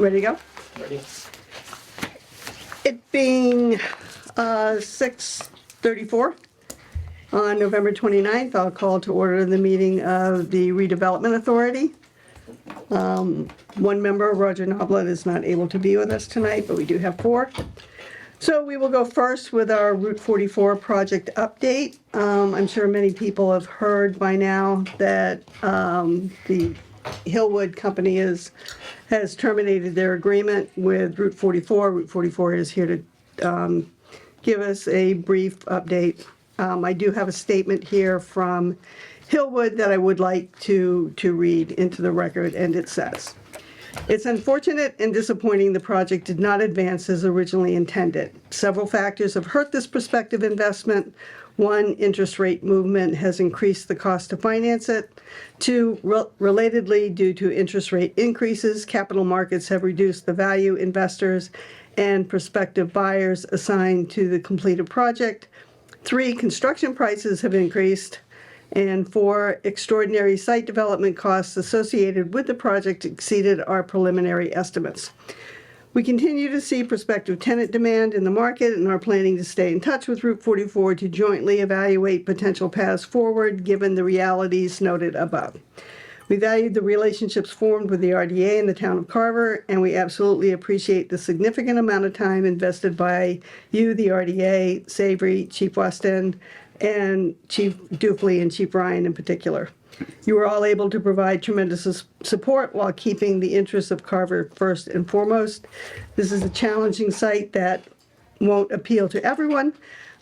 Ready to go? Ready? It being 6:34 on November 29th, I'll call to order the meeting of the Redevelopment Authority. One member, Roger Noblet, is not able to be with us tonight, but we do have four. So we will go first with our Route 44 project update. I'm sure many people have heard by now that the Hillwood Company has terminated their agreement with Route 44. Route 44 is here to give us a brief update. I do have a statement here from Hillwood that I would like to read into the record, and it says, "It's unfortunate and disappointing the project did not advance as originally intended. Several factors have hurt this prospective investment. One, interest rate movement has increased the cost to finance it. Two, relatedly, due to interest rate increases, capital markets have reduced the value investors and prospective buyers assigned to the completed project. Three, construction prices have increased. And four, extraordinary site development costs associated with the project exceeded our preliminary estimates. We continue to see prospective tenant demand in the market and are planning to stay in touch with Route 44 to jointly evaluate potential paths forward given the realities noted above. We value the relationships formed with the RDA and the town of Carver, and we absolutely appreciate the significant amount of time invested by you, the RDA, Savory, Chief Weston, and Chief Dufley and Chief Ryan in particular. You were all able to provide tremendous support while keeping the interests of Carver first and foremost. This is a challenging site that won't appeal to everyone,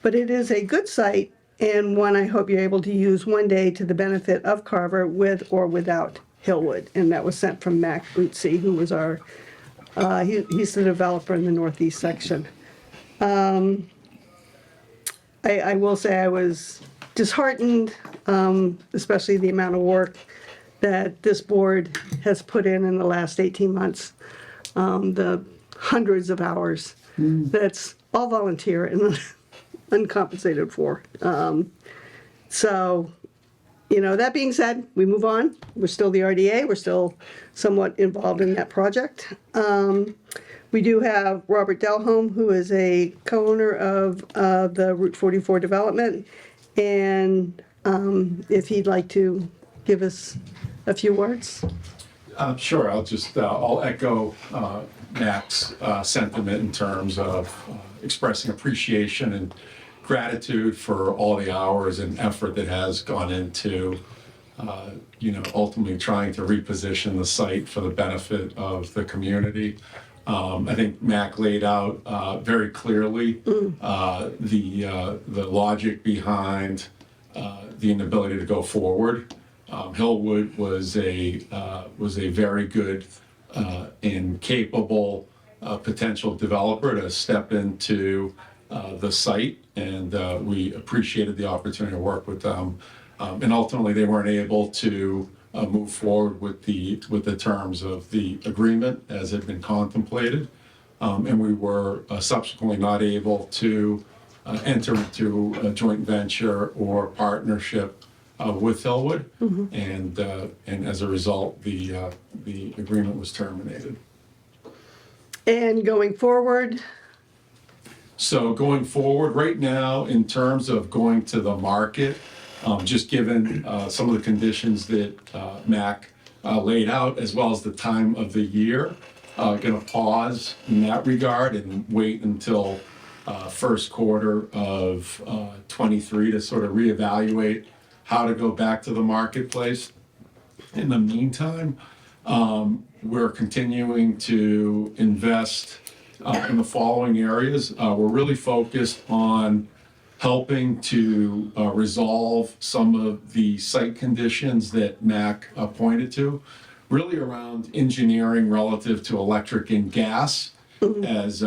but it is a good site and one I hope you're able to use one day to the benefit of Carver with or without Hillwood." And that was sent from Mac Bootsy, who was our, he's the developer in the northeast section. I will say I was disheartened, especially the amount of work that this board has put in the last 18 months, the hundreds of hours that's all volunteer and uncompensated for. So, you know, that being said, we move on. We're still the RDA. We're still somewhat involved in that project. We do have Robert Delholm, who is a co-owner of the Route 44 development, and if he'd like to give us a few words. Sure, I'll echo Mac's sentiment in terms of expressing appreciation and gratitude for all the hours and effort that has gone into ultimately trying to reposition the site for the benefit of the community. I think Mac laid out very clearly the logic behind the inability to go forward. Hillwood was a very good and capable potential developer to step into the site, and we appreciated the opportunity to work with them. And ultimately, they weren't able to move forward with the terms of the agreement as had been contemplated, and we were subsequently not able to enter into a joint venture or partnership with Hillwood, and as a result, the agreement was terminated. And going forward? So going forward, right now, in terms of going to the market, just given some of the conditions that Mac laid out, as well as the time of the year, going to pause in that regard and wait until first quarter of 23 to sort of reevaluate how to go back to the marketplace. In the meantime, we're continuing to invest in the following areas. We're really focused on helping to resolve some of the site conditions that Mac pointed to, really around engineering relative to electric and gas as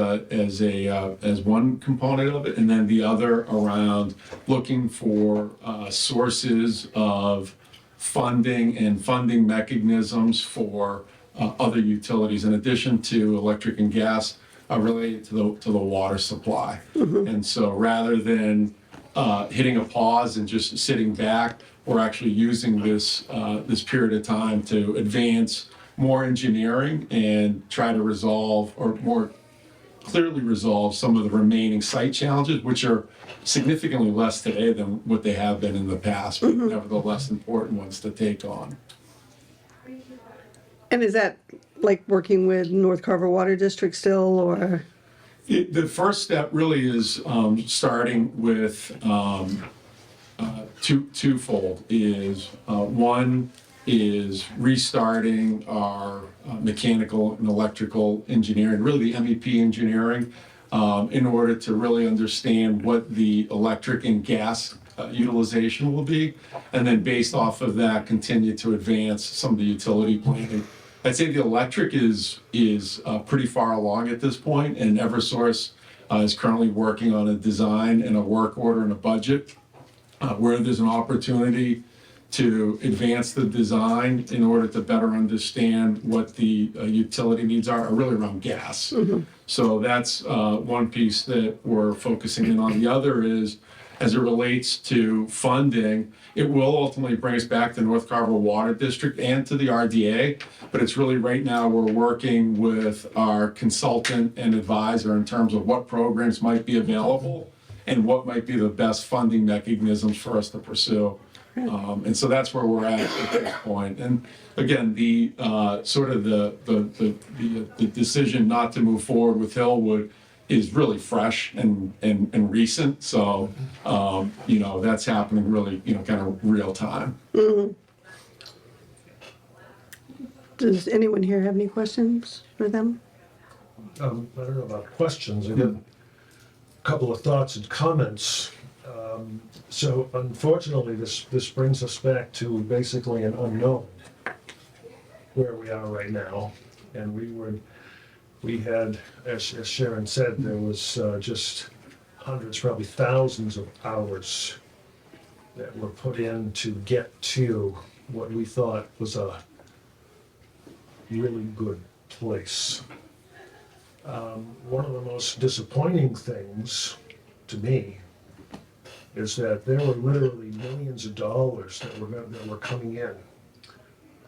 one component of it, and then the other around looking for sources of funding and funding mechanisms for other utilities in addition to electric and gas related to the water supply. And so rather than hitting a pause and just sitting back, we're actually using this period of time to advance more engineering and try to resolve, or more clearly resolve, some of the remaining site challenges, which are significantly less today than what they have been in the past, but nevertheless important ones to take on. And is that like working with North Carver Water District still, or? The first step really is starting with twofold. Is one is restarting our mechanical and electrical engineering, really the MEP engineering, in order to really understand what the electric and gas utilization will be, and then based off of that, continue to advance some of the utility planning. I'd say the electric is pretty far along at this point, and Eversource is currently working on a design and a work order and a budget where there's an opportunity to advance the design in order to better understand what the utility needs are really around gas. So that's one piece that we're focusing in on. The other is, as it relates to funding, it will ultimately bring us back to North Carver Water District and to the RDA, but it's really right now we're working with our consultant and advisor in terms of what programs might be available and what might be the best funding mechanisms for us to pursue. And so that's where we're at this point. And again, the sort of the decision not to move forward with Hillwood is really fresh and recent. So, that's happening really, kind of real time. Does anyone here have any questions for them? I don't know about questions. I got a couple of thoughts and comments. So unfortunately, this brings us back to basically an unknown where we are right now. And we had, as Sharon said, there was just hundreds, probably thousands of hours that were put in to get to what we thought was a really good place. One of the most disappointing things to me is that there were literally millions of dollars that were coming in,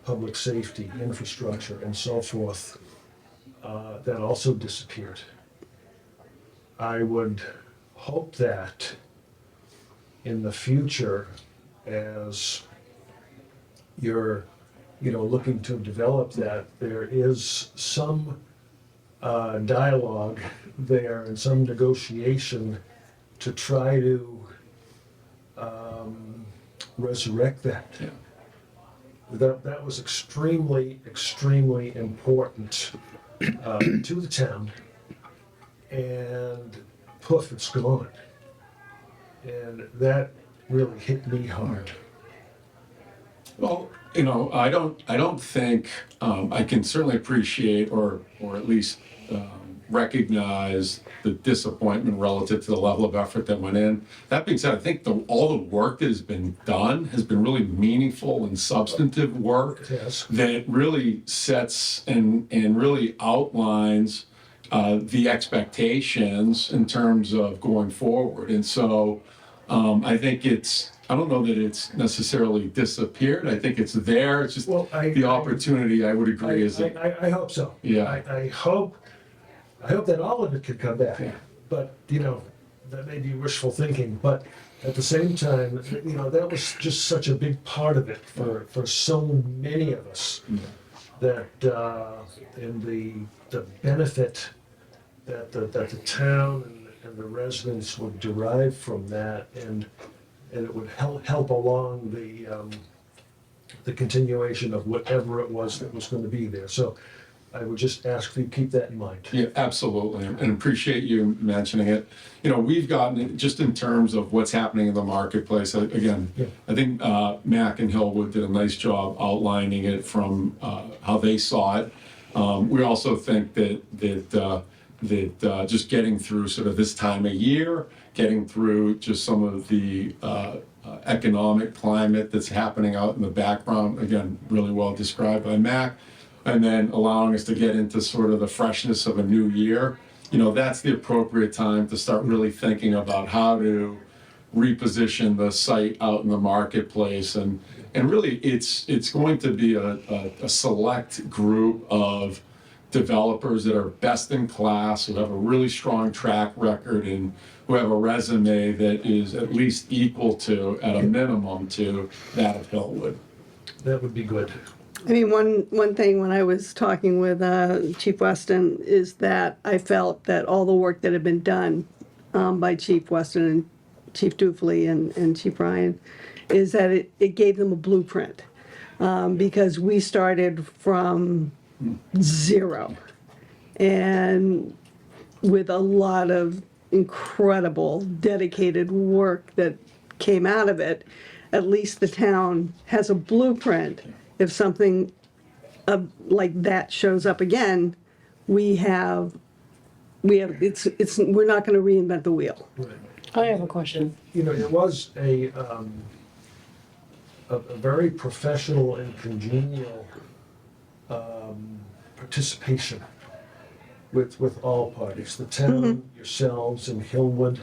public safety, infrastructure, and so forth, that also disappeared. I would hope that in the future, as you're looking to develop that, there is some dialogue there and some negotiation to try to resurrect that. Yeah. That was extremely, extremely important to the town, and poof, it's gone. And that really hit me hard. Well, I don't think I can certainly appreciate or at least recognize the disappointment relative to the level of effort that went in. That being said, I think all the work that has been done has been really meaningful and substantive work Yes. that really sets and really outlines the expectations in terms of going forward. And so I think I don't know that it's necessarily disappeared. I think it's there. It's just the opportunity, I would agree, is that. I hope so. Yeah. I hope that all of it could come back. Yeah. But, that may be wishful thinking. But at the same time, that was just such a big part of it for so many of us, that and the benefit that the town and the residents would derive from that, and it would help along the continuation of whatever it was that was going to be there. So I would just ask you to keep that in mind. Yeah, absolutely, and appreciate you mentioning it. We've gotten it just in terms of what's happening in the marketplace. Again, Yeah. I think Mac and Hillwood did a nice job outlining it from how they saw it. We also think that just getting through sort of this time of year, getting through just some of the economic climate that's happening out in the background, again, really well described by Mac, and then allowing us to get into sort of the freshness of a new year, that's the appropriate time to start really thinking about how to reposition the site out in the marketplace. And And really, it's going to be a select group of developers that are best in class, who have a really strong track record, and who have a resume that is at least equal to, at a minimum, to that of Hillwood. That would be good. I mean, one thing when I was talking with Chief Weston is that I felt that all the work that had been done by Chief Weston and Chief Dufley and Chief Ryan is that it gave them a blueprint. Because we started from zero and with a lot of incredible dedicated work that came out of it. At least the town has a blueprint. If something like that shows up again, we're not going to reinvent the wheel. Right. I have a question. You know, it was a very professional and congenial participation with all parties, the town, yourselves, and Hillwood.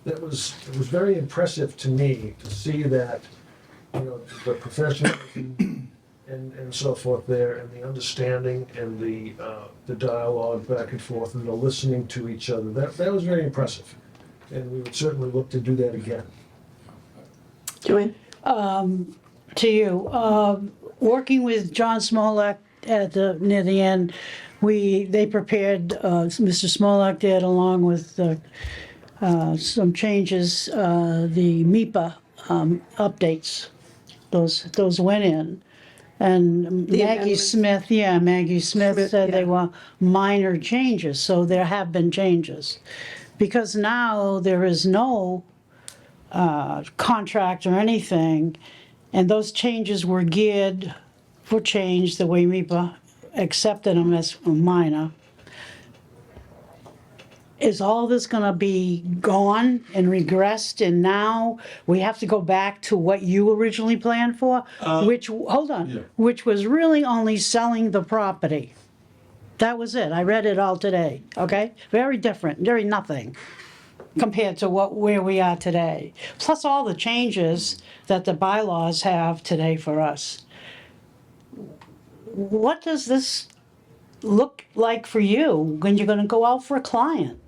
It was very impressive to me to see that, you know, the professionalism and so forth there, and the understanding and the dialogue back and forth and the listening to each other. That was very impressive, and we would certainly look to do that again. Joanne? To you, working with John Smolak near the end, they prepared, Mr. Smolak did, along with some changes, the MIPA updates. Those went in. And The Maggie amendments? Smith said yeah. they were minor changes, so there have been changes. Because now there is no contract or anything, and those changes were geared for change the way MIPA accepted them as minor. Is all this gonna be gone and regressed, and now we have to go back to what you originally planned for? Hold on, yeah. which was really only selling the property. That was it. I read it all today, okay? Very different, very nothing compared to where we are today. Plus all the changes that the bylaws have today for us. What does this look like for you when you're gonna go out for a client?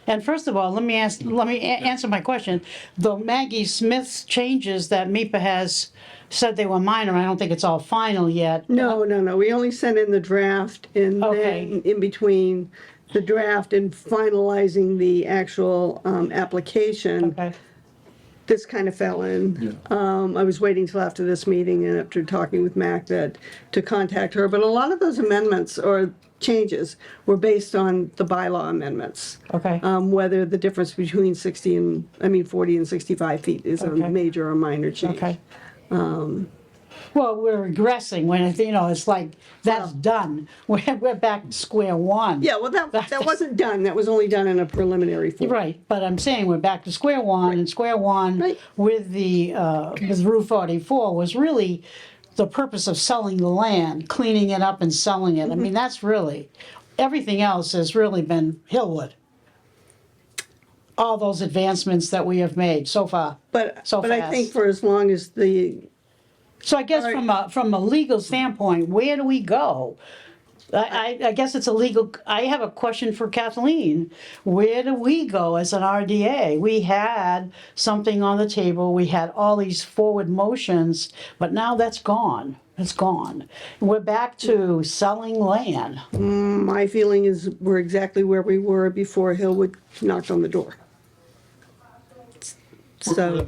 And first of all, let me answer my question. The Maggie Smith's changes that MIPA has said they were minor, I don't think it's all final yet. No. We only sent in the draft, and Okay. then in between the draft and finalizing the actual application, Okay, this kind of fell in. I was waiting till after this meeting and after talking with Mac to contact her. But a lot of those amendments or changes were based on the bylaw amendments. okay. Whether the difference between 40 and 65 feet is a Okay. major or minor change. Okay. Well, we're regressing when, it's like, that's done. We're back to square one. Yeah, well, that wasn't done. That was only done in a preliminary form. Right, but I'm saying we're back to square one, and square one Right. with with Route 44 was really the purpose of selling the land, cleaning it up and selling it. I mean, that's really, everything else has really been Hillwood. All those advancements that we have made so far. But So I fast. think for as long as So I guess Right. from a legal standpoint, where do we go? I guess it's a legal, I have a question for Kathleen. Where do we go as an RDA? We had something on the table, we had all these forward motions, but now that's gone. It's gone. We're back to selling land. my feeling is we're exactly where we were before Hillwood knocked on the door. So,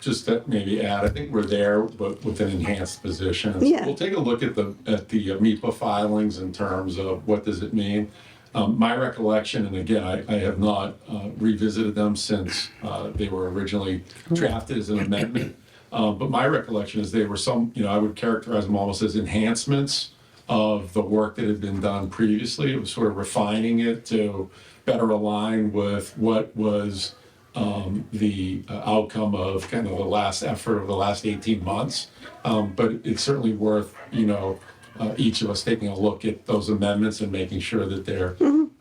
Just to maybe add, I think we're there, but with an enhanced position. And so Yeah. We'll take a look at the MIPA filings in terms of what does it mean. My recollection, and again, I have not revisited them since they were originally drafted as an amendment. But my recollection is they were I would characterize them almost as enhancements of the work that had been done previously. It was sort of refining it to better align with what was the outcome of kind of the last effort of the last 18 months. But it's certainly worth, each of us taking a look at those amendments and making sure that they're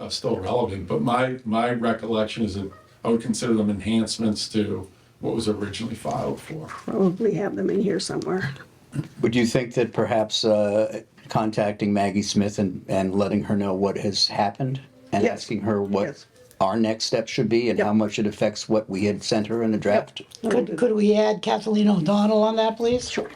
still relevant. But my recollection is that I would consider them enhancements to what was originally filed for. probably have them in here somewhere. Would you think that perhaps contacting Maggie Smith and letting her know what has happened? And Yes. asking her what Yes. our next step should be and Yep. how much it affects what we had sent her in the draft? Could we add Kathleen O'Donnell on that, please? Sure.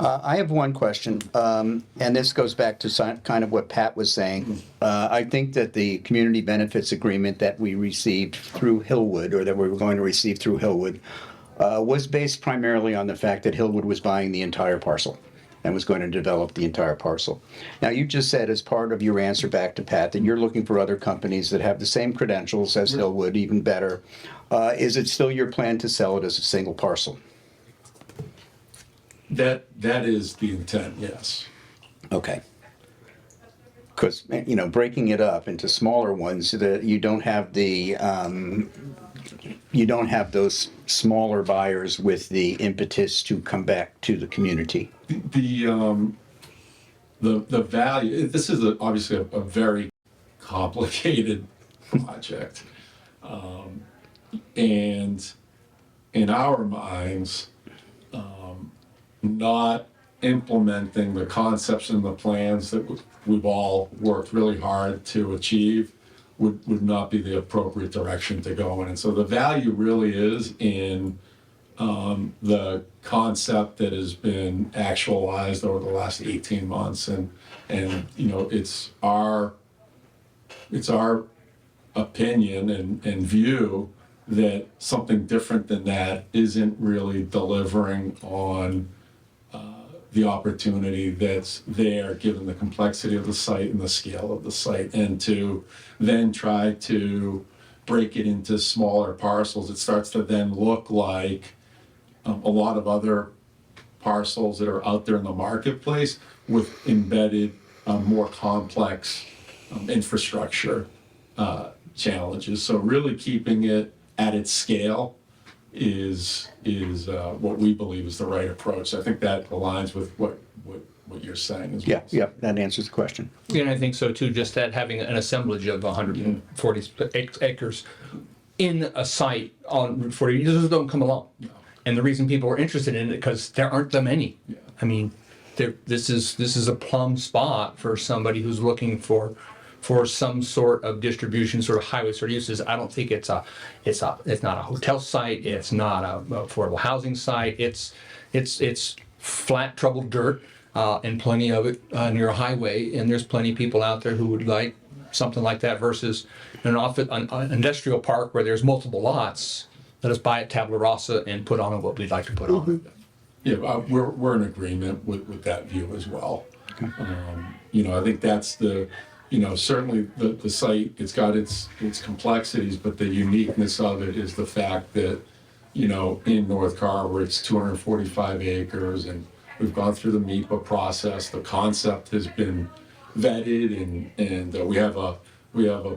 I have one question, and this goes back to kind of what Pat was saying. I think that the community benefits agreement that we received through Hillwood, or that we were going to receive through Hillwood, was based primarily on the fact that Hillwood was buying the entire parcel and was going to develop the entire parcel. Now, you just said as part of your answer back to Pat that you're looking for other companies that have the same credentials as Hillwood, even better. Is it still your plan to sell it as a single parcel? That is the intent, yes. Okay. Because, breaking it up into smaller ones, that you don't have those smaller buyers with the impetus to come back to the community. The value, this is obviously a very complicated project. And in our minds, not implementing the concepts and the plans that we've all worked really hard to achieve would not be the appropriate direction to go in. And so the value really is in the concept that has been actualized over the last 18 months. And it's our opinion and view that something different than that isn't really delivering on the opportunity that's there, given the complexity of the site and the scale of the site, and to then try to break it into smaller parcels. It starts to then look like a lot of other parcels that are out there in the marketplace with embedded, more complex infrastructure challenges. So really keeping it at its scale is what we believe is the right approach. I think that aligns with what you're saying as well. Yeah, that answers the question. Yeah, and I think so too, just that having an assemblage of 140 acres in a site on Route 40, those don't come along. And the reason people are interested in it, because there aren't that many. I mean, this is a plum spot for somebody who's looking for some sort of distribution, sort of highway sort of uses. I don't think it's not a hotel site. It's not a affordable housing site. It's flat, troubled dirt, and plenty of it near a highway. And there's plenty of people out there who would like something like that versus an industrial park where there's multiple lots. Let us buy it tabula rasa and put on what we'd like to put on it. Yeah, we're in agreement with that view as well. I think that's certainly the site, it's got its complexities, but the uniqueness of it is the fact that, in North Carver, it's 245 acres, and we've gone through the MEPA process. The concept has been vetted, and we have a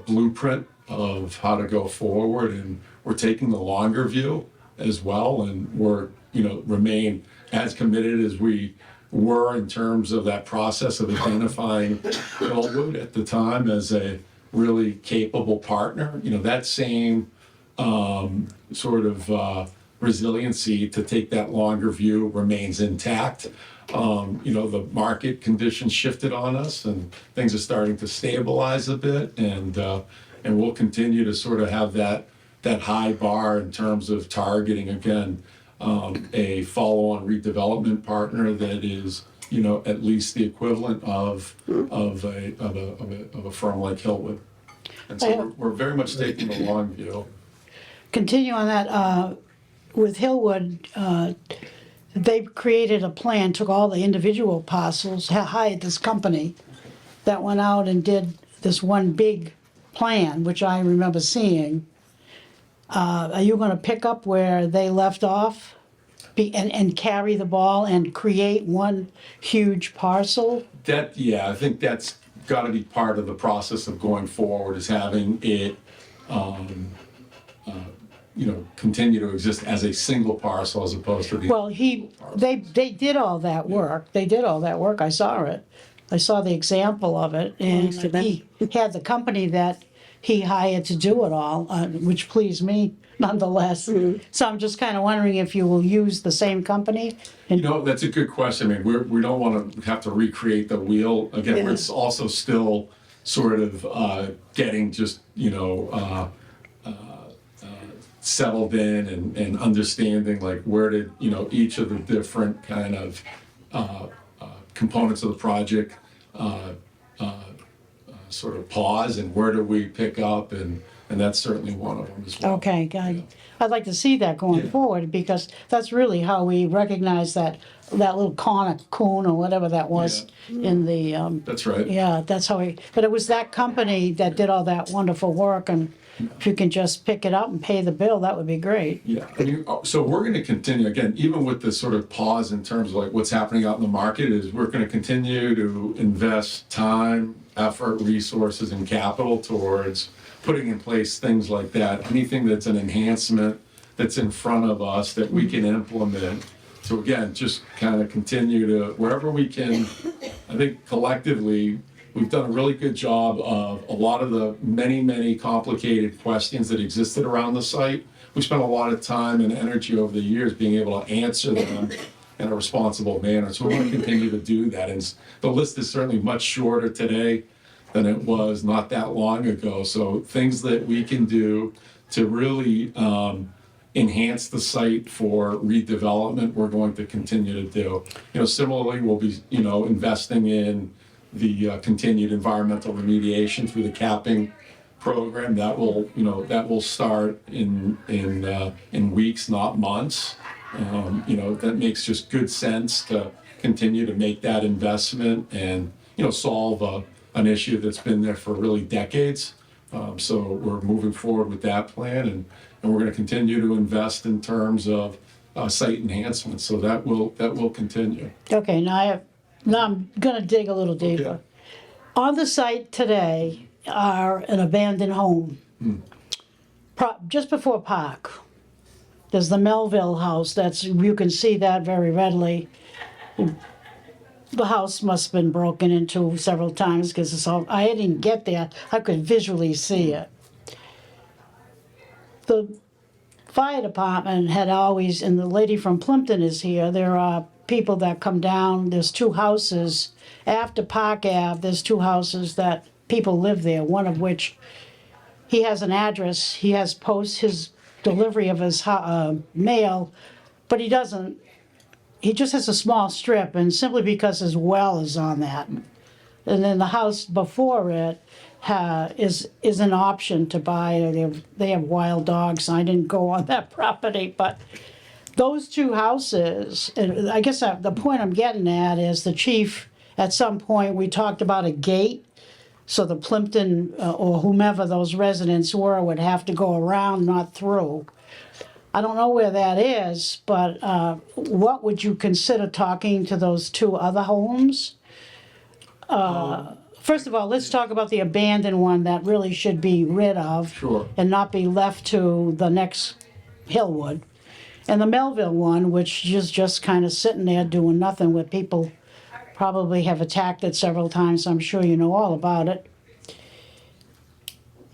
blueprint of how to go forward, and we're taking the longer view as well, and we're remain as committed as we were in terms of that process of identifying Hillwood at the time as a really capable partner. That same sort of resiliency to take that longer view remains intact. The market conditions shifted on us, and things are starting to stabilize a bit, and we'll continue to sort of have that high bar in terms of targeting again a follow-on redevelopment partner that is, at least the equivalent of a firm like Hillwood. And so we're very much taking the long view. Continue on that, with Hillwood, they created a plan, took all the individual parcels, hired this company that went out and did this one big plan, which I remember seeing. Are you gonna pick up where they left off? And carry the ball and create one huge parcel? I think that's got to be part of the process of going forward, is having it, continue to exist as a single parcel as opposed to the. Well, they did all that work. They did all that work. I saw it. I saw the example of it, and he had the company that he hired to do it all, which pleased me nonetheless. So I'm just kind of wondering if you will use the same company? You know, that's a good question. I mean, we don't want to have to recreate the wheel. Again, Yeah. it's also still sort of getting just, settled in and understanding like where did, each of the different kind of components of the project sort of pause and where do we pick up, and that's certainly one of them as well. Okay, good. I'd like to see that going Yeah. forward, because that's really how we recognize that little Connor Coon or whatever that was in the, That's right. yeah, that's how but it was that company that did all that wonderful work, and if you can just pick it up and pay the bill, that would be great. Yeah, so we're going to continue, again, even with this sort of pause in terms of like what's happening out in the market, is we're going to continue to invest time, effort, resources, and capital towards putting in place things like that. Anything that's an enhancement that's in front of us that we can implement. So again, just kind of continue to, wherever we can, I think collectively, we've done a really good job of a lot of the many complicated questions that existed around the site. We spent a lot of time and energy over the years being able to answer them in a responsible manner. So we want to continue to do that. And the list is certainly much shorter today than it was not that long ago. So things that we can do to really enhance the site for redevelopment, we're going to continue to do. Similarly, we'll be, investing in the continued environmental remediation through the capping program. That will start in weeks, not months. That makes just good sense to continue to make that investment and, solve an issue that's been there for really decades. So we're moving forward with that plan, and we're going to continue to invest in terms of site enhancements. So that will continue. Okay, now I'm gonna dig a little deeper. Okay. On the site today are an abandoned home. Just before Park, there's the Melville house, you can see that very readily. The house must have been broken into several times, because I didn't get there, I could visually see it. The fire department had always, and the lady from Plimpton is here, there are people that come down, there's two houses, after Park Ave, there's two houses that people live there, one of which, he has an address, he has his delivery of his mail, but he just has a small strip, and simply because his well is on that. And then the house before it is an option to buy. They have wild dogs. I didn't go on that property, but those two houses, and I guess the point I'm getting at is the chief, at some point, we talked about a gate, so the Plimpton or whomever those residents were would have to go around, not through. I don't know where that is, but what would you consider talking to those two other homes? First of all, let's talk about the abandoned one that really should be rid of. Sure. And not be left to the next Hillwood. And the Melville one, which is just kind of sitting there doing nothing, where people probably have attacked it several times. I'm sure you know all about it.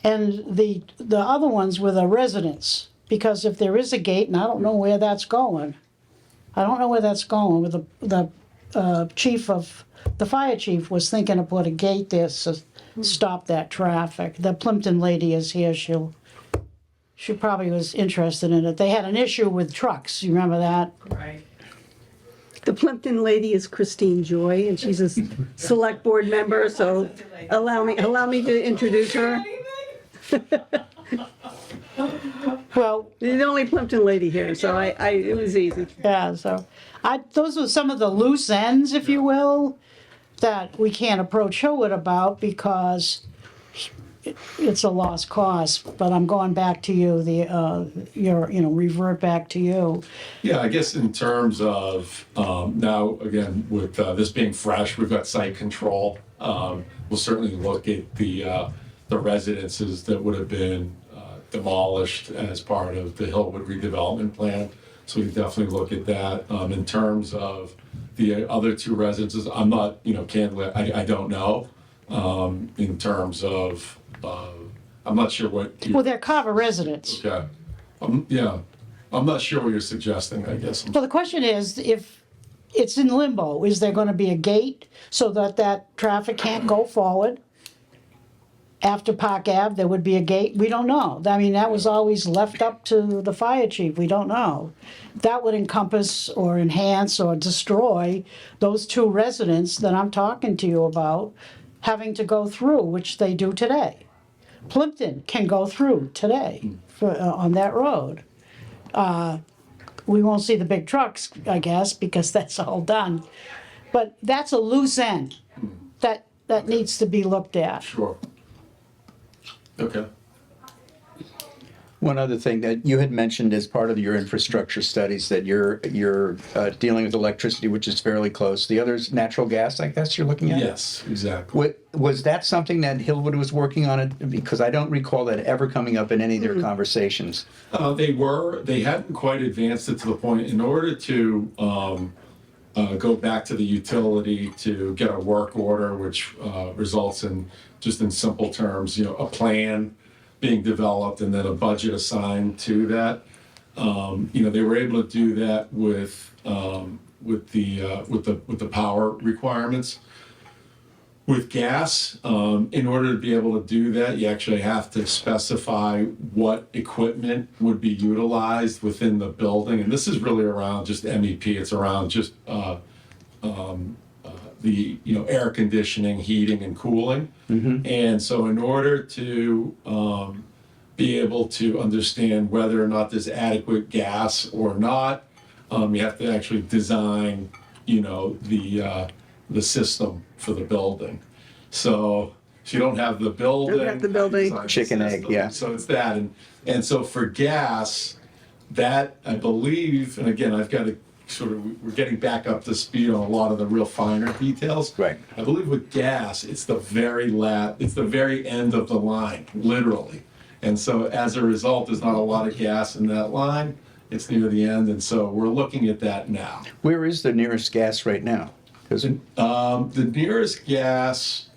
And the other ones were the residents. Because if there is a gate, and I don't know where that's going. I don't know where that's going. With the chief of, the fire chief was thinking to put a gate there to stop that traffic. The Plimpton lady is here, she probably was interested in it. They had an issue with trucks, you remember that? Right. The Plimpton lady is Christine Joy, and she's a select board member, so allow me to introduce her. Well, The only Plimpton lady here, so it was easy. yeah, so those were some of the loose ends, if you will, that we can't approach Hillwood about because it's a lost cause. But I'm going back to you, revert back to you. Yeah, I guess in terms of now, again, with this being fresh, we've got site control. We'll certainly look at the residences that would have been demolished as part of the Hillwood redevelopment plan. So we definitely look at that. In terms of the other two residences, I'm not, candidly, I don't know. In terms of, I'm not sure what. Well, they're Carver residents. Okay. Yeah, I'm not sure what you're suggesting, I guess. Well, the question is, if it's in limbo, is there gonna be a gate so that traffic can't go forward? After Park Ave, there would be a gate? We don't know. I mean, that was always left up to the fire chief. We don't know. That would encompass or enhance or destroy those two residents that I'm talking to you about having to go through, which they do today. Plimpton can go through today on that road. We won't see the big trucks, I guess, because that's all done. But that's a loose end that needs to be looked at. Sure. Okay. One other thing that you had mentioned as part of your infrastructure studies, that you're dealing with electricity, which is fairly close. The other is natural gas, I guess you're looking at? Yes, exactly. Was that something that Hillwood was working on it? Because I don't recall that ever coming up in any of their conversations. They hadn't quite advanced it to the point, in order to go back to the utility to get a work order, which results in, just in simple terms, a plan being developed and then a budget assigned to that. They were able to do that with the power requirements. With gas, in order to be able to do that, you actually have to specify what equipment would be utilized within the building. And this is really around just MEP. It's around just the air conditioning, heating, and cooling. And so, in order to be able to understand whether or not there's adequate gas or not, you have to actually design, the system for the building. So you don't have the building. Don't have the building. design the Chicken egg, system. yeah. So it's that, and so for gas, that I believe, and again, I've got to we're getting back up to speed on a lot of the real finer details. Right. I believe with gas, it's the very end of the line, literally. And so as a result, there's not a lot of gas in that line. It's near the end, and so we're looking at that now. Where is the nearest gas right now? 'Cause The nearest gas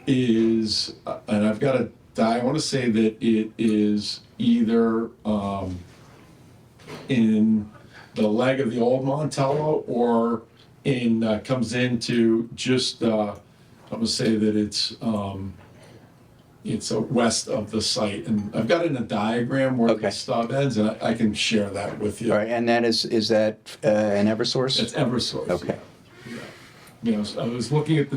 is, and I've got I want to say that it is either in the leg of the old Montello or comes into just, I'm gonna say that it's west of the site. And I've got it in a diagram where Okay. the stub ends, and I can share that with you. all right, and that is that an Eversource? It's Eversource. Okay. Yeah. So I was looking at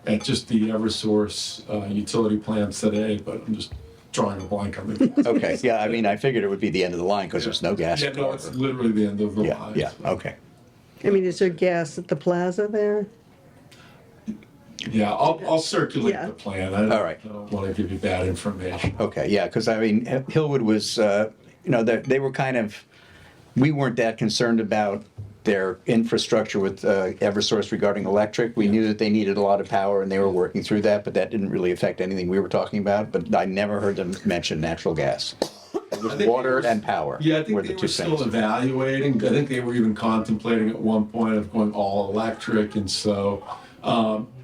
at just the Eversource utility plans today, but I'm just drawing a blank on it. Okay, yeah, I mean, I figured it would be the end of the line because there's no gas. Yeah, at no, it's Carver. literally the end of the Yeah, line. yeah, okay. I mean, is there gas at the plaza there? Yeah, I'll circulate Yeah. the plan. All right. I don't want to give you bad information. Okay, yeah, because I mean, Hillwood was, they were kind of, we weren't that concerned about their infrastructure with Eversource regarding electric. We knew that they needed a lot of power and they were working through that, but that didn't really affect anything we were talking about. But I never heard them mention natural gas. It was think water they were- and power. Yeah, I think were they the were two still things. evaluating. I think they were even contemplating at one point of going all electric. And so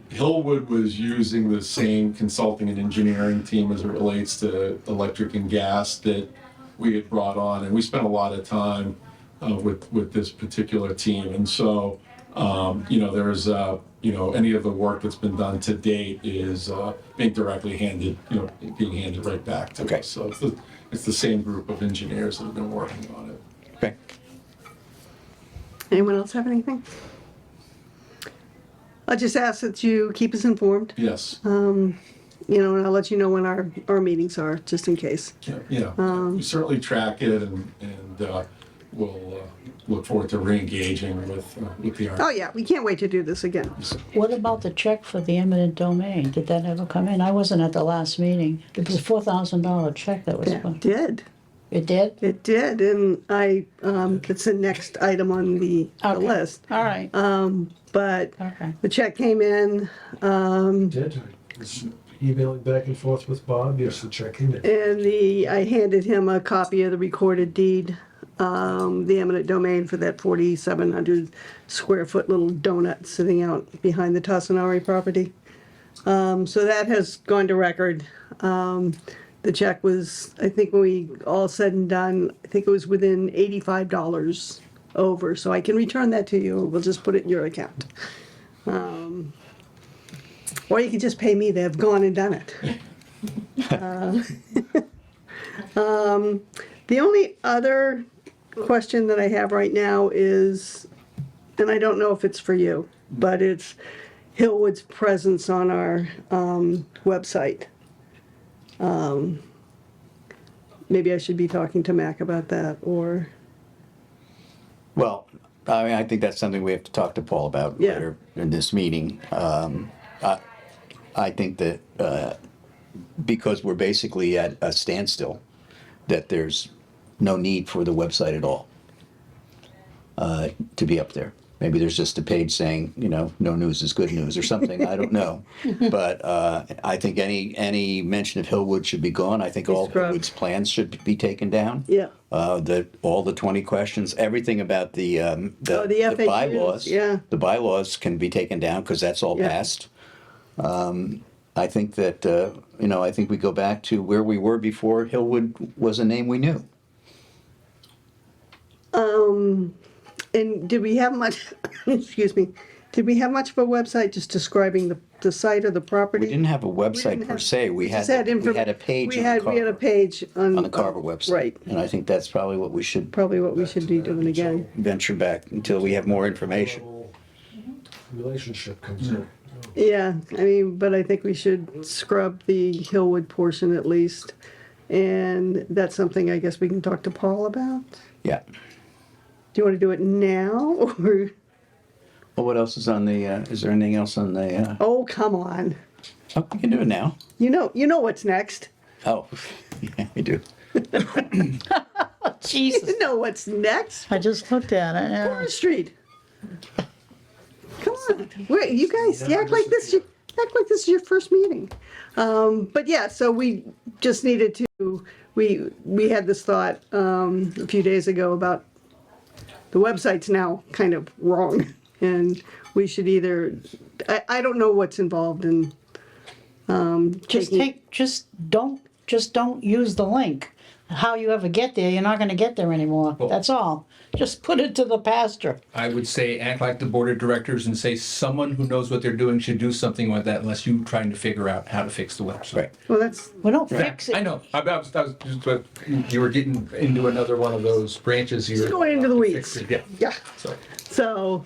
Hillwood was using the same consulting and engineering team as it relates to electric and gas that we had brought on. And we spent a lot of time with this particular team. And so, there's, any of the work that's been done to date is being directly being handed right back to Okay. us. So it's the same group of engineers that have been working on it. Okay. Anyone else have anything? I'll just ask that you keep us informed, Yes. and I'll let you know when our meetings are, just in case. Yeah. We certainly track it and we'll look forward to re-engaging with the Oh, yeah, we can't wait to do this again. What about the check for the eminent domain? Did that ever come in? I wasn't at the last meeting. It was a $4,000 check that was It put. did. It did? It did, and it's the next item on the Okay. list. All right. But Okay. the check came in, Did, I was emailing back and forth with Bob, yes, the check came in. and I handed him a copy of the recorded deed, the eminent domain for that 4,700 square foot little donut sitting out behind the Tassinari property. So that has gone to record. The check was, I think when we all said and done, I think it was within $85 over, so I can return that to you, we'll just put it in your account. Or you can just pay me, they've gone and done it. The only other question that I have right now is, and I don't know if it's for you, but it's Hillwood's presence on our website. Maybe I should be talking to Mac about that, or, Well, I mean, I think that's something we have to talk to Paul about Yeah. later in this meeting. I think that because we're basically at a standstill, that there's no need for the website at all to be up there. Maybe there's just a page saying, no news is good news or something, I don't know. But I think any mention of Hillwood should be gone. I think all scrubbed. Hillwood's plans should be taken down. Yeah. All the 20 questions, everything about the FAQs, bylaws. yeah. The bylaws can be taken down because that's all Yeah. passed. I think that, I think we go back to where we were before Hillwood was a name we knew. And did we have much, excuse me, did we have much of a website just describing the site or the property? We didn't have a website didn't per have- se. We just had a informa- page we on had a Carver, page on. on the Carver website. Right, And I think that's probably what we should probably what we should be doing again. venture back until we have more information. Whole relationship comes in. Yeah, I mean, but I think we should scrub the Hillwood portion at least. And that's something I guess we can talk to Paul about. Yeah. Do you want to do it now, or, Well, what else is on the, is there anything else on the, oh, come on. oh, we can do it now. You know what's next. Oh, yeah, we do. Jesus. You know what's next. I just looked at it, yeah. Forest Street. Come on, wait, you guys, you act like this is your first meeting. But yeah, so we just needed to, we had this thought, a few days ago about the website's now kind of wrong. And we should either, I don't know what's involved in, taking. Just don't use the link. How you ever get there, you're not gonna get there anymore, that's all. Just put it to the pasture. I would say act like the board of directors and say someone who knows what they're doing should do something like that unless you're trying to figure out how to fix the website. Right. Well, that's, We don't fix I it. know. I was just, you were getting into another one of those branches. it's going into the weeds. Yeah. Yeah, So so,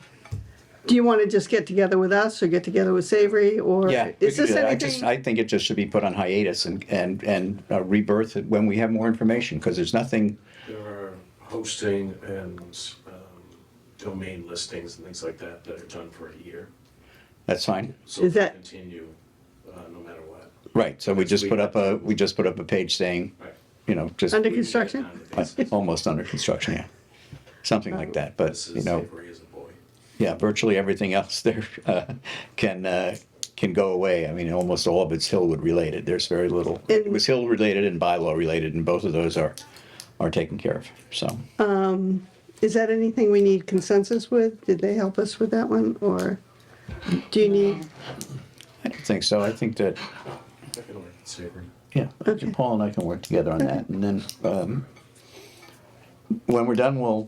do you want to just get together with us or get together with Savory, or? Yeah, we Is can this do that. anything? I think it just should be put on hiatus and rebirth it when we have more information, because there's nothing, There are hosting and domain listings and things like that that are done for a year. that's fine. So Is they that- continue no matter what. Right, so we just put up a page saying, Right. just Under construction? almost under construction, yeah. Something like that, but, This is Savory as a boy. yeah, virtually everything else there can go away. I mean, almost all of it's Hillwood related. There's very little. And- It was Hill related and bylaw related, and both of those are taken care of, so. Is that anything we need consensus with? Did they help us with that one, or do you need? I don't think so. I think that, I can work with Savory. yeah, Paul and I can work together on that, and then, when we're done, we'll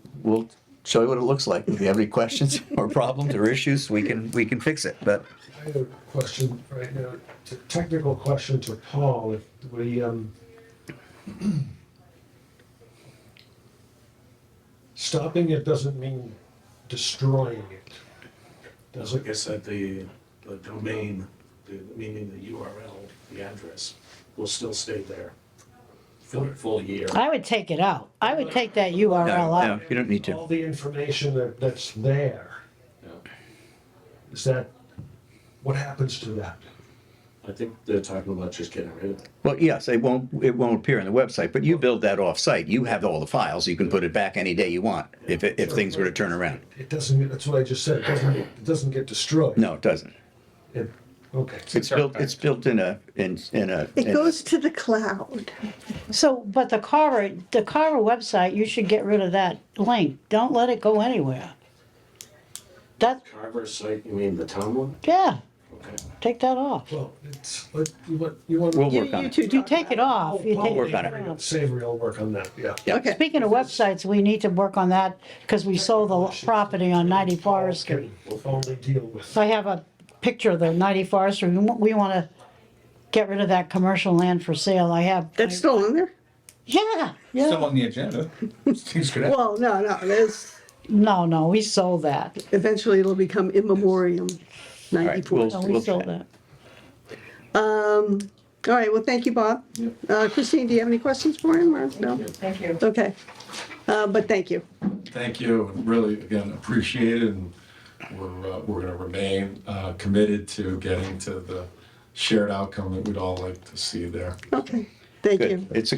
show you what it looks like. If you have any questions or problems or issues, we can fix it, but. I have a question right now, a technical question to Paul. If we, stopping it doesn't mean destroying it, does Like it? I said, the domain, meaning the URL, the address, will still stay there for a full year. I would take it out. I would take that URL No, out. you don't need All to. the information that's there, Yeah. is that, what happens to that? I think they're talking about just getting rid of it. Well, yes, it won't appear on the website, but you build that off-site. You have all the files. You can put it back any day you want if things were to turn around. It doesn't, that's what I just said, it doesn't get destroyed. No, it doesn't. Okay. It's built in a. It goes to the cloud. So, but the Carver website, you should get rid of that link. Don't let it go anywhere. That, Carver site, you mean the town one? yeah, Take that off. Well, it's, you want. We'll work on You it. two You talk take it about off. You take work it on it. off. Savory will work on that, yeah. Yeah. Okay. Speaking of websites, we need to work on that because we sold the property on 90 Forest Street. We'll only deal with. I have a picture of the 90 Forest Street. We want to get rid of that commercial land for sale. I have. That's still on there? Yeah, Still yeah. on the agenda. Things could happen. Well, no, there's, No, we sold that. eventually it'll become in memoriam, right, 94. we'll- No, we sold that. All right, well, thank you, Bob. Christine, do you have any questions for him, or no? Thank you. Okay, but thank you. Thank you, and really, again, appreciate it, and we're gonna remain committed to getting to the shared outcome that we'd all like to see there. Okay, thank you. Good. It's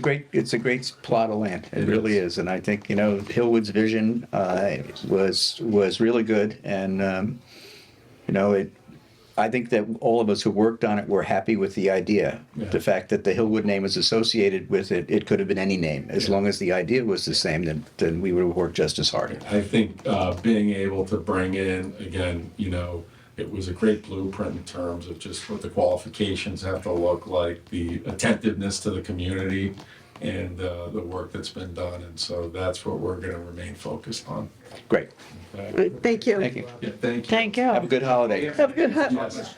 a great plot of land. It It really is. is. And I think, Hillwood's vision was really good. And, I think that all of us who worked on it were happy with the idea. Yeah. The fact that the Hillwood name was associated with it, it could have been any name. As long as the idea was the same, then we would have worked just as hard. I think being able to bring in, again, it was a great blueprint in terms of just what the qualifications have to look like, the attentiveness to the community, and the work that's been done. And so that's what we're gonna remain focused on. Great. Okay? All right, thank you. Thank you. Yeah, thank you. Thank Have a you. good holiday. Have a good,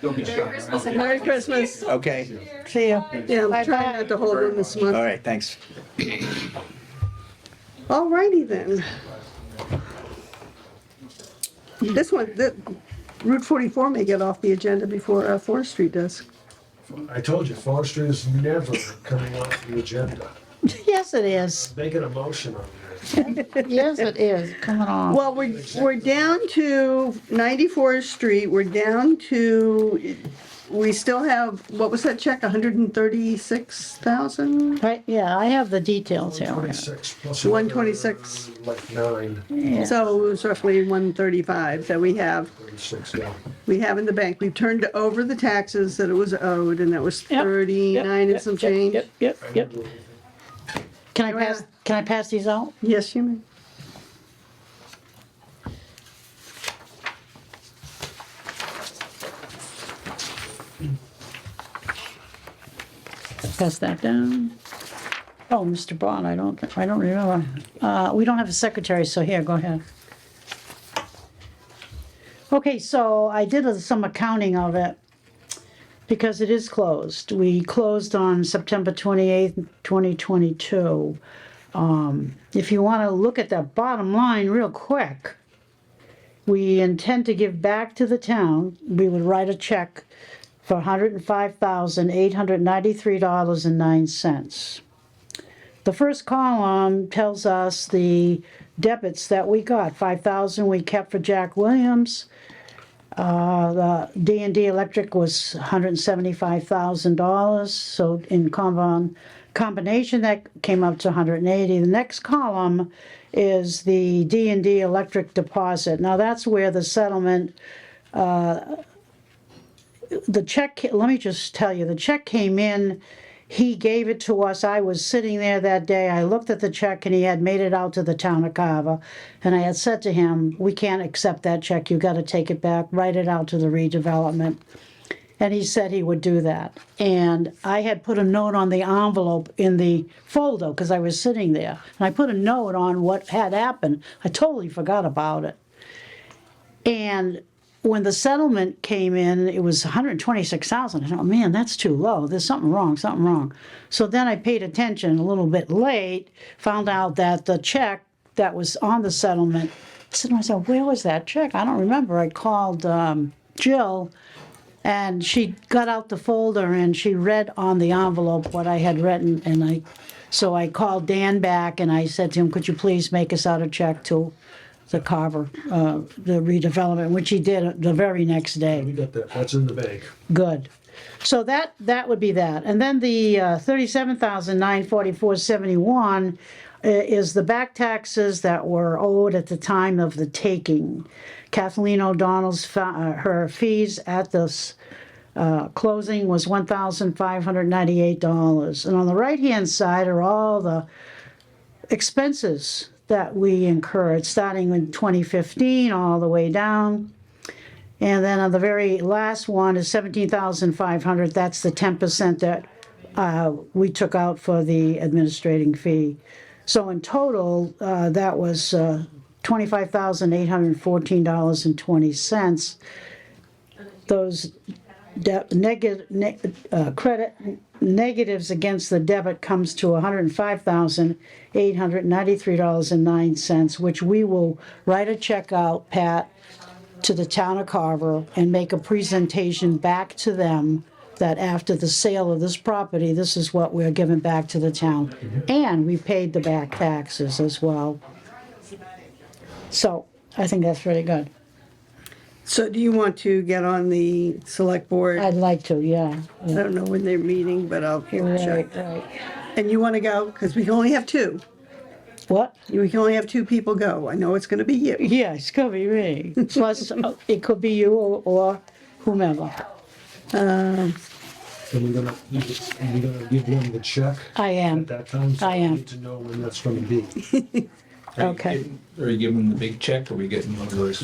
Don't be shy. Merry Christmas. Okay. See you. Yeah, I'm Bye-bye. trying not to hold them this All month. right, thanks. All righty then. This one, Route 44 may get off the agenda before Forest Street does. I told you, forestry is never coming off the agenda. Yes, it is. Making a motion on that. Yes, it is. Coming on. Well, we're down to 94th Street, we're down to, we still have, what was that check, 136,000? Right, yeah, I have the details here. 126 plus 126. another, like 9, Yeah. So it was roughly 135 that we have 36, yeah. in the bank. We've turned over the taxes that it was owed, and that was Yep, 39 and some change. Yep. Can I pass these out? Yes, you may. Pass that down. Oh, Mr. Bond, I don't remember. We don't have a secretary, so here, go ahead. Okay, so I did some accounting of it because it is closed. We closed on September 28th, 2022. If you want to look at that bottom line real quick, we intend to give back to the town. We would write a check for $105,893.09. The first column tells us the debits that we got. $5,000 we kept for Jack Williams. The D&D Electric was $175,000. So in combination, that came up to 180. The next column is the D&D Electric deposit. Now that's where the settlement. The check, let me just tell you, the check came in, he gave it to us, I was sitting there that day, I looked at the check and he had made it out to the town of Carver, and I had said to him, we can't accept that check, you gotta take it back, write it out to the redevelopment. And he said he would do that. And I had put a note on the envelope in the folder, because I was sitting there, and I put a note on what had happened, I totally forgot about it. And when the settlement came in, it was 126,000. I thought, man, that's too low. There's something wrong. So then I paid attention a little bit late, found out that the check that was on the settlement, I said, where was that check? I don't remember. I called Jill, and she got out the folder and she read on the envelope what I had written. And so I called Dan back and I said to him, could you please make us out a check to the Carver, the redevelopment, which he did the very next We day. got that, that's in the bank. Good. So that would be that. And then the $37,944.71 is the back taxes that were owed at the time of the taking. Kathleen O'Donnell's, her fees at this closing was $1,598. And on the right-hand side are all the expenses that we incurred, starting in 2015 all the way down. And then on the very last one is 17,500. That's the 10% that we took out for the administrating fee. So in total, that was $25,814.20. Those negatives against the debit comes to $105,893.09, which we will write a check out, Pat, to the town of Carver and make a presentation back to them that after the sale of this property, this is what we're giving back to the town. And we paid the back taxes as well. So I think that's really good. So do you want to get on the select board? I'd like to, yeah. I don't know when they're meeting, but I'll Right, check. right. And you want to go? Because we can only have two. What? We can only have two people go. I know it's going to be you. Yeah, it's gonna be me. Plus, it could be you or whomever. And we're gonna give them the check I am. at that time? So I we am. need to know when that's gonna be. Okay. Are you giving them the big check, or are we getting one of those?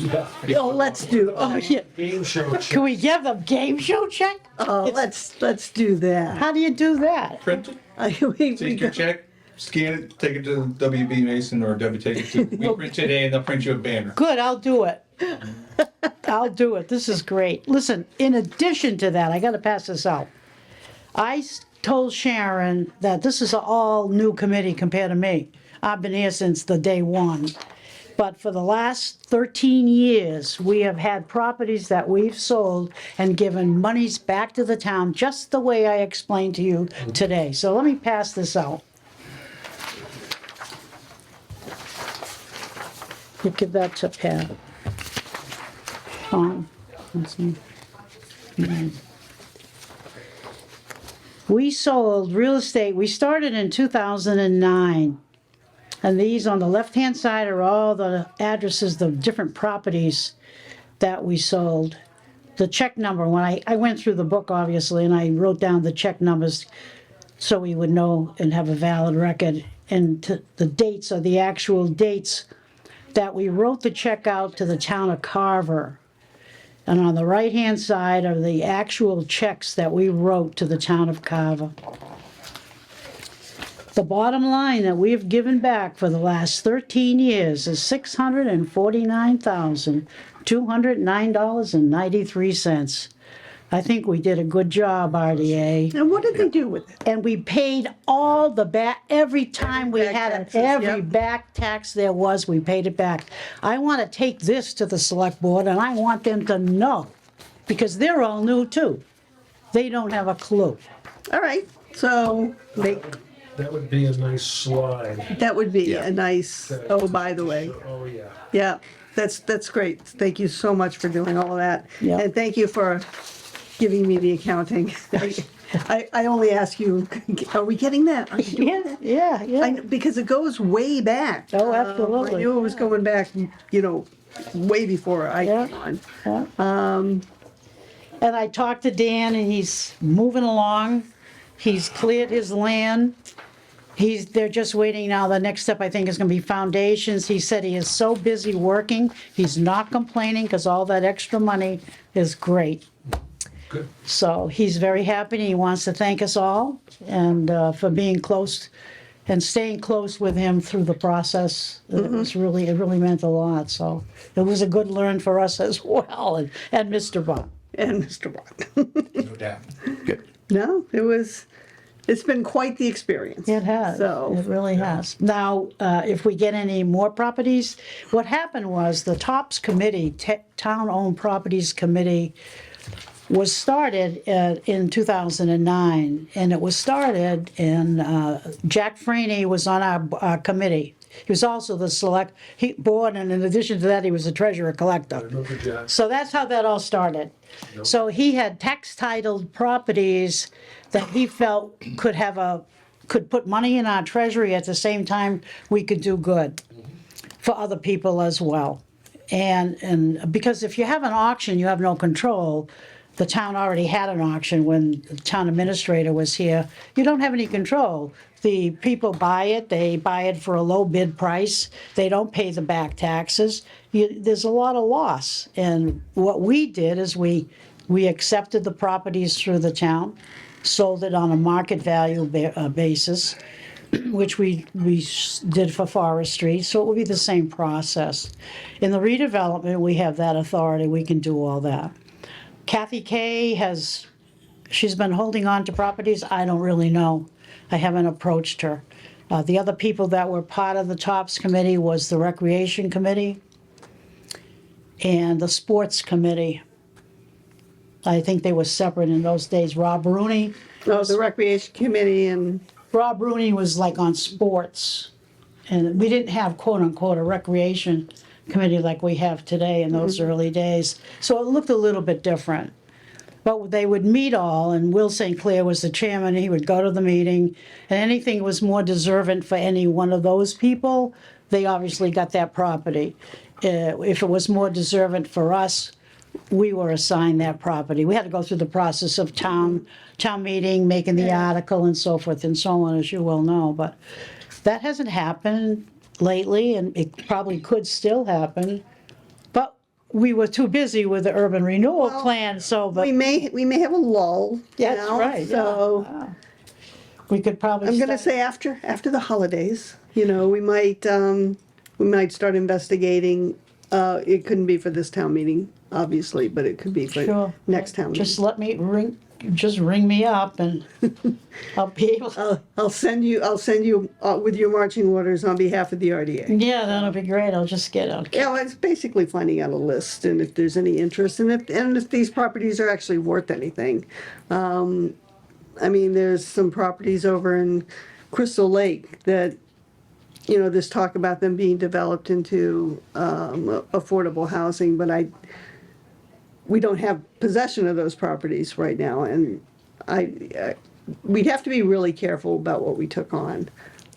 Oh, let's do, oh, yeah. Game show Can check. we give them game show check? Oh, let's do that. How do you do that? Print it, We take your go- check, scan it, take it to WB Mason or take it to, we print today and they'll print you a banner. Good, I'll do it. I'll do it. This is great. Listen, in addition to that, I gotta pass this out. Told Sharon that this is an all-new committee compared to me. I've been here since the day one. But for the last 13 years, we have had properties that we've sold and given monies back to the town, just the way I explained to you today. So let me pass this out. You give that to Pat. Let's see. We sold real estate, we started in 2009. And these on the left-hand side are all the addresses, the different properties that we sold. The check number, when I went through the book, obviously, and I wrote down the check numbers so we would know and have a valid record. And the dates are the actual dates that we wrote the check out to the town of Carver. And on the right-hand side are the actual checks that we wrote to the town of Carver. The bottom line that we've given back for the last 13 years is $649,209.93. I think we did a good job, RDA. And what did they do with it? And we paid all the back, every time we Back had taxes, every yep. back tax there was, we paid it back. I want to take this to the select board and I want them to know, because they're all new too. They don't have a clue. All right, so That would be a nice slide. that would be a nice, oh, by the way. Oh, yeah. Yeah, that's great. Thank you so much for doing all of that. Yeah. And thank you for giving me the accounting. I only ask you, are we getting that? Are you doing that? Yeah. Because it goes way back. Oh, I absolutely. knew it was going back, way before I came on. Yeah. And I talked to Dan and he's moving along. He's cleared his land. They're just waiting now. The next step, I think, is gonna be foundations. He said he is so busy working. He's not complaining because all that extra money is great. Good. So he's very happy. He wants to thank us all and for being close and staying close with him through the process. It really meant a lot. So it was a good learn for us as well, and Mr. Bott. And Mr. Watt. No doubt. Good. No, it's been quite the experience. It has. So, It really has. Now, if we get any more properties, what happened was the TOPS committee, Town-Owned Properties Committee, was started in 2009. And it was started, and Jack Franey was on our committee. He was also the board, and in addition to that, he was the treasurer collector. Remember, Jack? So that's how that all started. So he had tax titled properties that he felt could put money in our treasury at the same time we could do good for other people as well. And because if you have an auction, you have no control. the town already had an auction when the town administrator was here. You don't have any control. The people buy it, they buy it for a low bid price, they don't pay the back taxes. There's a lot of loss. And what we did is we accepted the properties through the town, sold it on a market value basis, which we did for forestry, so it will be the same process. In the redevelopment, we have that authority, we can do all that. Kathy Kay she's been holding on to properties, I don't really know. I haven't approached her. The other people that were part of the TOPS committee was the Recreation Committee and the Sports Committee. I think they were separate in those days. Rob Rooney. Oh, the Recreation Committee and, Rob Rooney was like on sports. And we didn't have quote unquote a recreation committee like we have today in those early days. So it looked a little bit different. But they would meet all, and Will St. Clair was the chairman, he would go to the meeting, and anything was more deserving for any one of those people, they obviously got that property. If it was more deserving for us, we were assigned that property. We had to go through the process of town meeting, making the article and so forth and so on, as you well know, but that hasn't happened lately, and it probably could still happen. But we were too busy with the urban renewal plan, so, but we may have a lull, you that's know, right, so. yeah. We could probably. I'm gonna say after the holidays, you know, we might start investigating. It couldn't be for this town meeting, obviously, but it could be for Sure. next town meeting. Just ring me up and I'll be able, I'll send you with your marching orders on behalf of the RDA. yeah, that'll be great, I'll just get out. Yeah, well, it's basically finding out a list and if there's any interest and if these properties are actually worth anything. I mean, there's some properties over in Crystal Lake that, you know, there's talk about them being developed into affordable housing, but we don't have possession of those properties right now, and we'd have to be really careful about what we took on.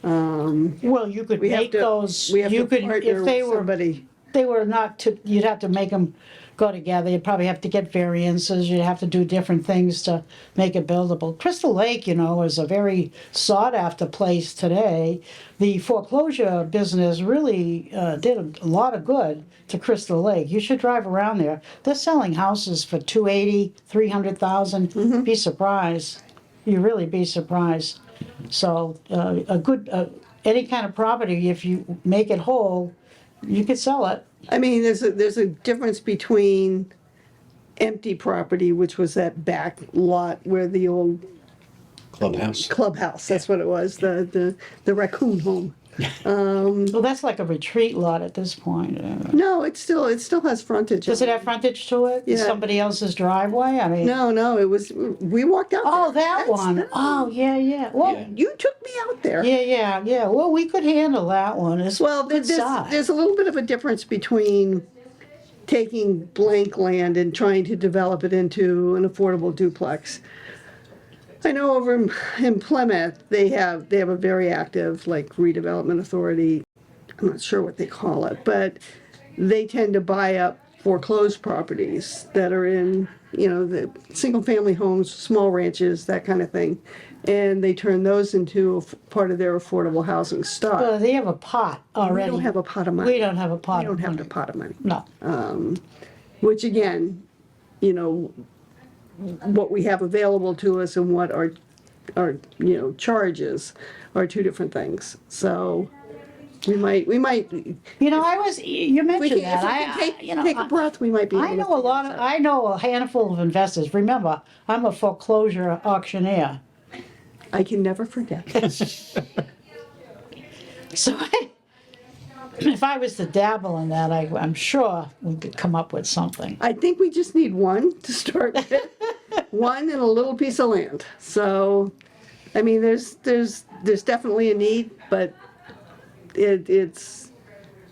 Well, you could We have make to, those, we have you to could, partner if they with were, somebody. they were not to, you'd have to make them go together, you'd probably have to get variances, you'd have to do different things to make it buildable. Crystal Lake, you know, is a very sought after place today. The foreclosure business really did a lot of good to Crystal Lake. You should drive around there. They're selling houses for 280, 300,000. Be surprised. You really be surprised. So a good, any kind of property, if you make it whole, you could sell it. I mean, there's a difference between empty property, which was that back lot where the old clubhouse, that's what it was, the raccoon home. Well, that's like a retreat lot at this point. No, it still has frontage. Does it have frontage to it? Yeah. Somebody else's driveway? I mean. No, it was, we walked out Oh, there. that one. Oh, yeah. Well, You took me out there. yeah. Well, we could handle that one. It's Well, good size. there's a little bit of a difference between taking blank land and trying to develop it into an affordable duplex. I know over in Plymouth, they have a very active, like, redevelopment authority. I'm not sure what they call it, but they tend to buy up foreclosed properties that are in, you know, the single-family homes, small ranches, that kind of thing. And they turn those into part of their affordable housing stock. Well, they have a pot We already. don't have a pot of money. We don't have a pot We don't of have money. a pot of money. No. Which again, you know, what we have available to us and what our charges are two different things. So we might, You know, you if we mentioned can, that. if we can take a breath, we might be able to. I know a handful of investors. Remember, I'm a foreclosure auctioneer. I can never forget that. So if I was to dabble in that, I'm sure we could come up with something. I think we just need one to start with, one and a little piece of land. So, I mean, there's definitely a need, but it's,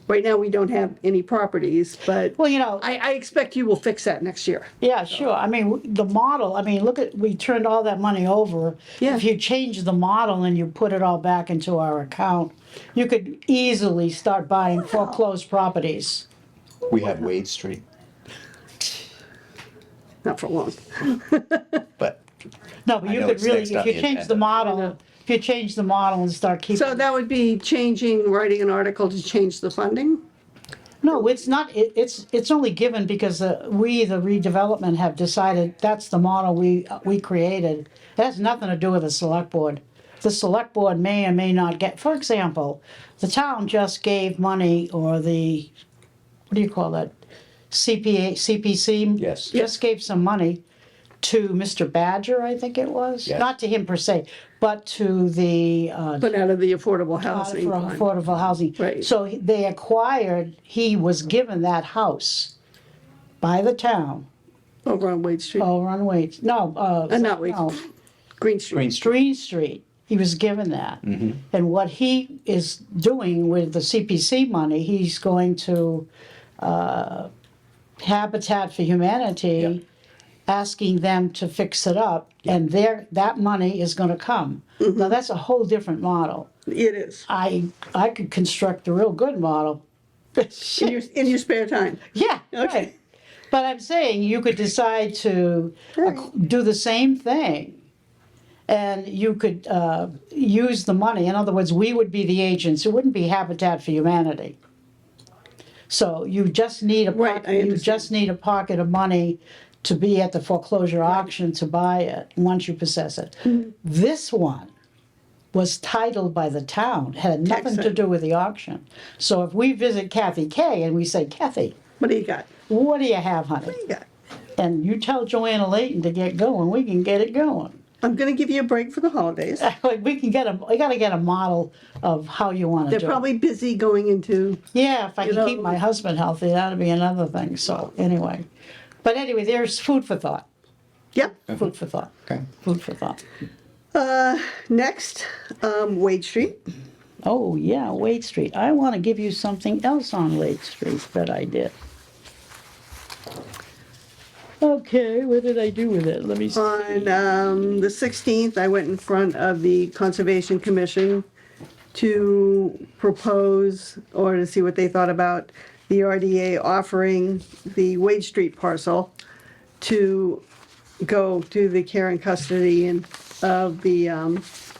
right now we don't have any properties, but Well, you know, I expect you will fix that next year. yeah, sure. I mean, the model, I mean, look at, we turned all that money over. Yeah. If you change the model and you put it all back into our account, you could easily start buying foreclosed properties. We have Wade Street. not for long. But No, but I you know could it's really, next if on you the change the agenda. model, if you change the model and start keeping. So that would be writing an article to change the funding? No, it's not, it's only given because we, the redevelopment, have decided that's the model we created. It has nothing to do with the select board. The select board may or may not get, for example, the town just gave money, or the, what do you call that? CPC? Yes. Just gave some money to Mr. Badger, I think it was. Yes. Not to him per se, but to the But out of the affordable housing for fund. affordable housing. Right. So they acquired, he was given that house by the town Over on Wade Street, over on Wade, no, not Wade, no, Green Street. Green Street. Green Street. He was given that. And what he is doing with the CPC money, he's going to Habitat for Humanity, asking them to fix it up, and that money is gonna come. Now, that's a whole different model. It is, I could construct a real good model. in your spare time. Yeah, Okay. right. But I'm saying you could decide to do the same thing. And you could use the money. In other words, we would be the agents. It wouldn't be Habitat for Humanity. So you just need Right, I you understand. just need a pocket of money to be at the foreclosure auction to buy it once you possess it. Mm-hmm. This one was titled by the town, had nothing to Excellent. do with the auction. So if we visit Kathy Kay and we say, Kathy, What do you got? what do you have, honey? What do you got? And you tell Joanna Layton to get going, we can get it going. I'm gonna give you a break for the holidays. Like, we gotta get a model of how you wanna do They're it. probably busy going into, Yeah, if I you can keep know- my husband healthy, that'd be another thing, so, anyway. But anyway, there's food for thought, yeah. food for thought, Okay. food for thought. Next, Wade Street. Oh, yeah, Wade Street. I wanna give you something else on Wade Street that I did. Okay, what did I do with it? Let me see. On the 16th, I went in front of the Conservation Commission to propose, or to see what they thought about the RDA offering the Wade Street parcel to go to the care and custody of the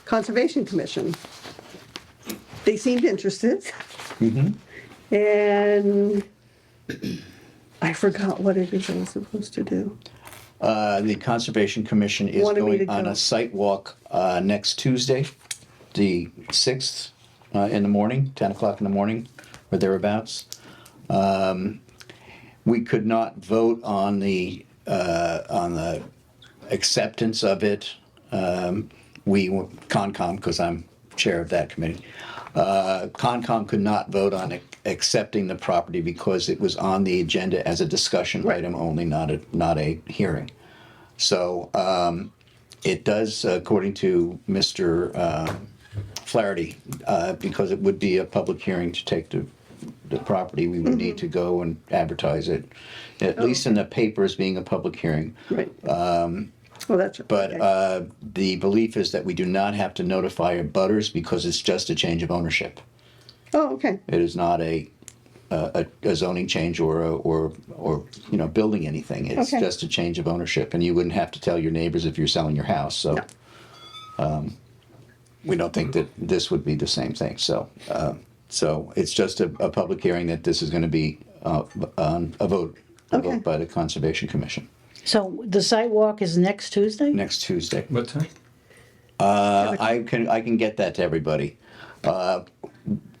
Conservation Commission. They seemed interested. And I forgot what it is I was supposed to do. The Conservation Commission is Wanted me to going on go. a site walk next Tuesday, the 6th, in the morning, 10 o'clock in the morning, or thereabouts. We could not vote on the acceptance of it. Concom, because I'm chair of that committee, Concom could not vote on accepting the property because it was on the agenda as a discussion item only, not a hearing. So it does, according to Mr. Flaherty, because it would be a public hearing to take the property, we would need to go and advertise it, at least in the paper as being a public hearing. Right. Well, that's. But okay. the belief is that we do not have to notify abutters because it's just a change of ownership. Oh, okay. It is not a zoning change or building anything. It's Okay. just a change of ownership, and you wouldn't have to tell your neighbors if you're selling your house. So we don't think that this would be the same thing. So it's just a public hearing that this is going to be on a vote Okay. by the Conservation Commission So the site walk is next Tuesday? next Tuesday. What time? I can get that to everybody.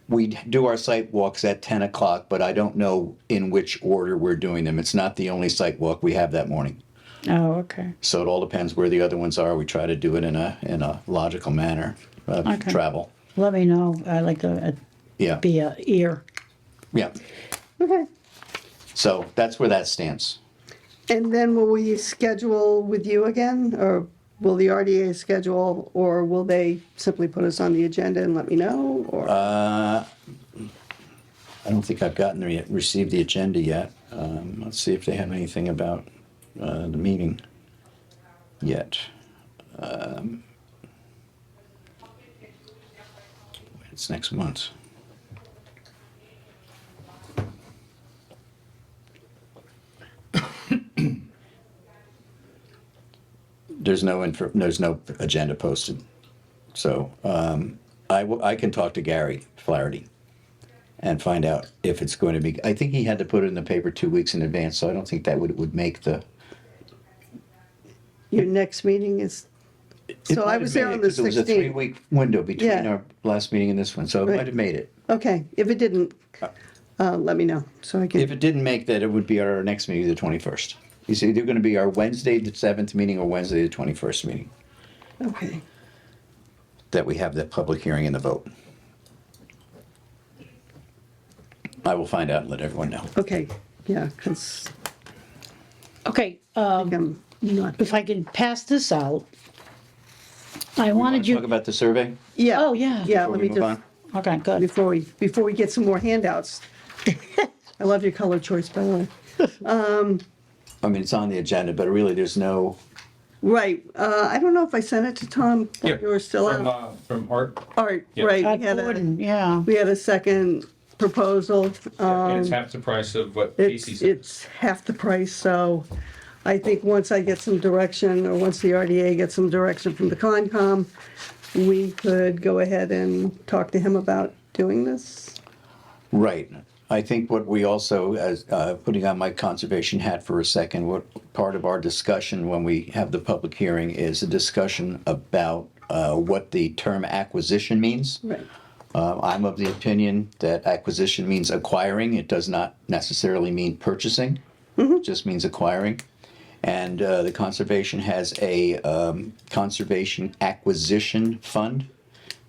We do our site walks at 10 o'clock, but I don't know in which order we're doing them. It's not the only site walk we have that morning. Oh, okay. So it all depends where the other ones are. We try to do it in a logical manner of Okay. travel. Let me know. I like to Yeah, be a ear. yeah. Okay. So that's where that stands. And then will we schedule with you again, or will the RDA schedule, or will they simply put us on the agenda and let me know, or? I don't think I've received the agenda yet. Let's see if they have anything about the meeting yet. It's next month. there's no agenda posted. So I can talk to Gary Flaherty and find out if it's going to be, I think he had to put it in the paper 2 weeks in advance, so I don't think that would make the. Your next meeting is, so I was there on the 16th. It was a 3-week window between Yeah. our last meeting and this one, so it Right. might have made it. Okay, if it didn't, let me know, so I can. If it didn't make that, it would be our next meeting, the 21st. It's either going to be our Wednesday, the 7th meeting, or Wednesday, the 21st meeting, Okay, that we have the public hearing and the vote. I will find out and let everyone know. okay, yeah, because Okay, I'm not, if I can pass this out, I wanted Want to talk you, about the survey? yeah. Oh, yeah. Yeah, Before let we me move just, on? okay, good. before we get some more handouts. I love your color choice, by the way. I mean, it's on the agenda, but really there's no, Right, I don't know if I sent it to Tom, while you were still From, out. from Art, Art, yeah. right, Gordon, yeah. we had a second proposal. and it's half the price of what It's, Casey said. it's half the price, so I think once I get some direction, or once the RDA gets some direction from the Concom, we could go ahead and talk to him about doing this. right. I think what we also, as putting on my conservation hat for a second, what part of our discussion when we have the public hearing is a discussion about what the term acquisition means. Right. I'm of the opinion that acquisition means acquiring. It does not necessarily mean purchasing. It just means acquiring. And the conservation has a conservation acquisition fund